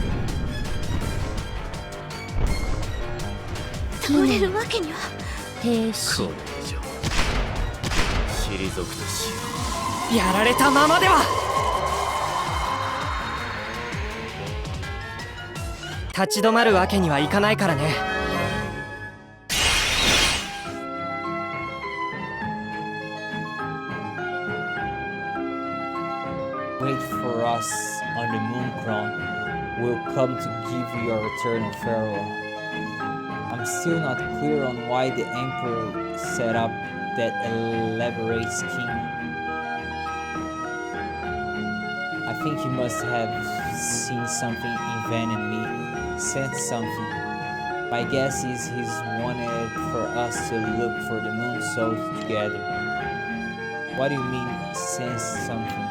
倒れるわけには。停止これ以上退くとしよう。やられたままでは。立ち止まるわけにはいかないからね。cross on the moon crown will come to give you your eternal farewell. I'm still not clear on why the Emperor set up that elaborate scheme. I think he must have seen something in Van and me, sensed something. My guess is he's wanted for us to look for the moon soul together. What do you mean, sense something?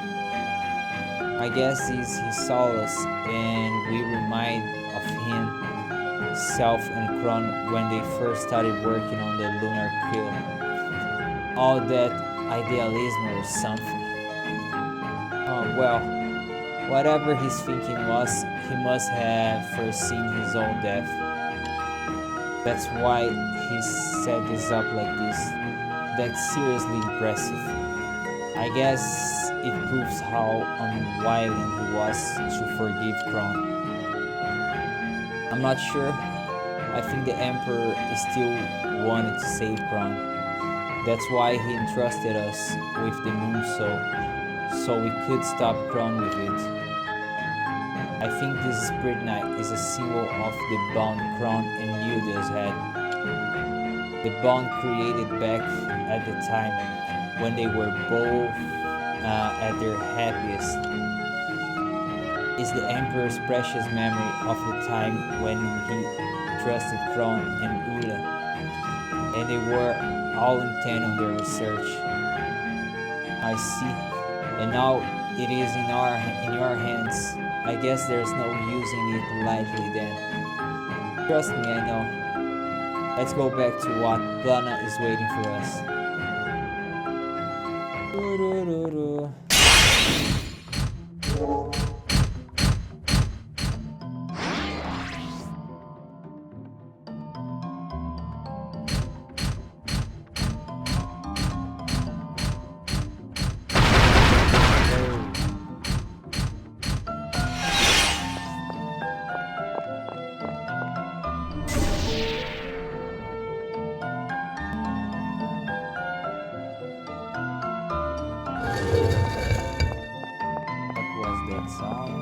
My guess is he saw us and we remind of himself and Kron when they first started working on the lunar kill. All that idealism or something. Oh well, whatever his thinking was, he must have foreseen his own death. That's why he set this up like this. That's seriously impressive. I guess it proves how unwilling he was to forgive Kron. I'm not sure. I think the Emperor still wanted to save Kron. That's why he entrusted us with the Moon Soul, so we could stop Kron with it. I think this Spirit Knight is a symbol of the bond Kron and Nildios had. The bond created back at the time when they were both at their happiest. Is the Emperor's precious memory of the time when he trusted Kron and Ula, and they were all intent on their research. I see, and now it is in your hands. I guess there's no using it lightly then. Trust me, I know. Let's go back to what Plana is waiting for us. Sound.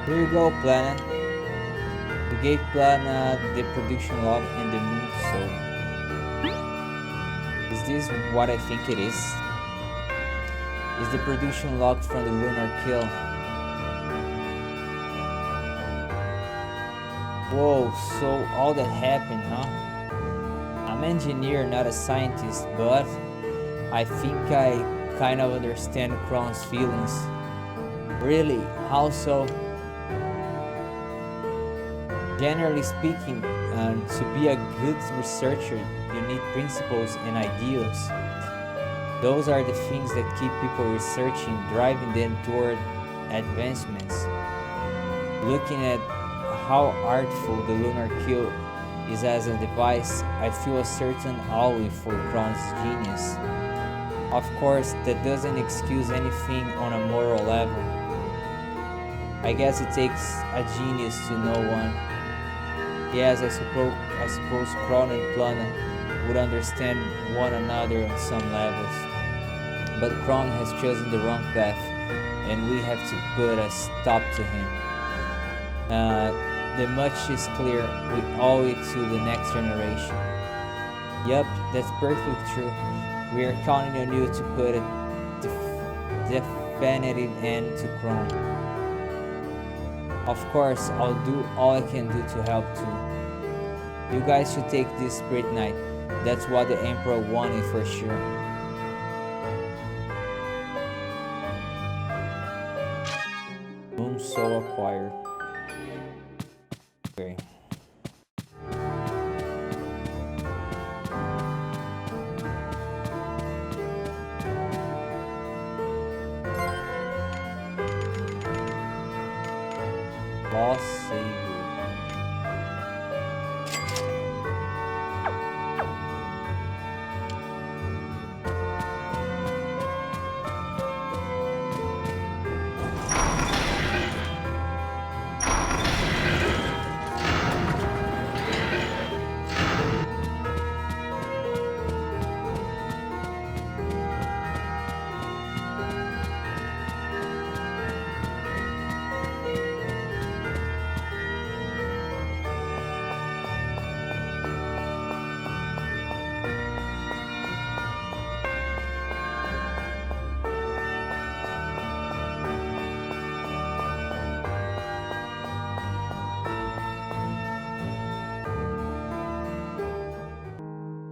Here you go, Plana. You gave Plana the production log and the moon soul. Is this what I think it is? Is the production log from the lunar kill? Whoa, so all that happened, huh? I'm an engineer, not a scientist, but I think I kind of understand Kron's feelings. Really? How so? Generally speaking, And to be a good researcher, you need principles and ideals. Those are the things that keep people researching, driving them toward advancements. Looking at how artful the lunar kill is as a device, I feel a certain awe for Kron's genius. Of course, that doesn't excuse anything on a moral level. I guess it takes a genius to know one. Yes, I suppose Kron and Plana would understand one another on some levels. But Kron has chosen the wrong path, and we have to put a stop to him. The much is clear, we owe it to the next generation. Yup, that's perfectly true. We are counting on you to put a definitive end to Kron. Of course, I'll do all I can do to help too. You guys should take this Spirit Night. That's what the Emperor wanted for sure. Moon Soul acquired. Okay. Lost Savior.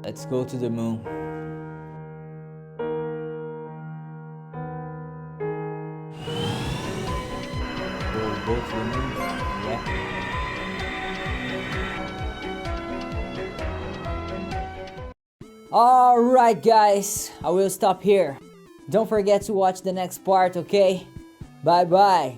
Let's go to the moon. We'll go to the moon. Yeah. Alright guys, I will stop here. Don't forget to watch the next part, okay? Bye bye.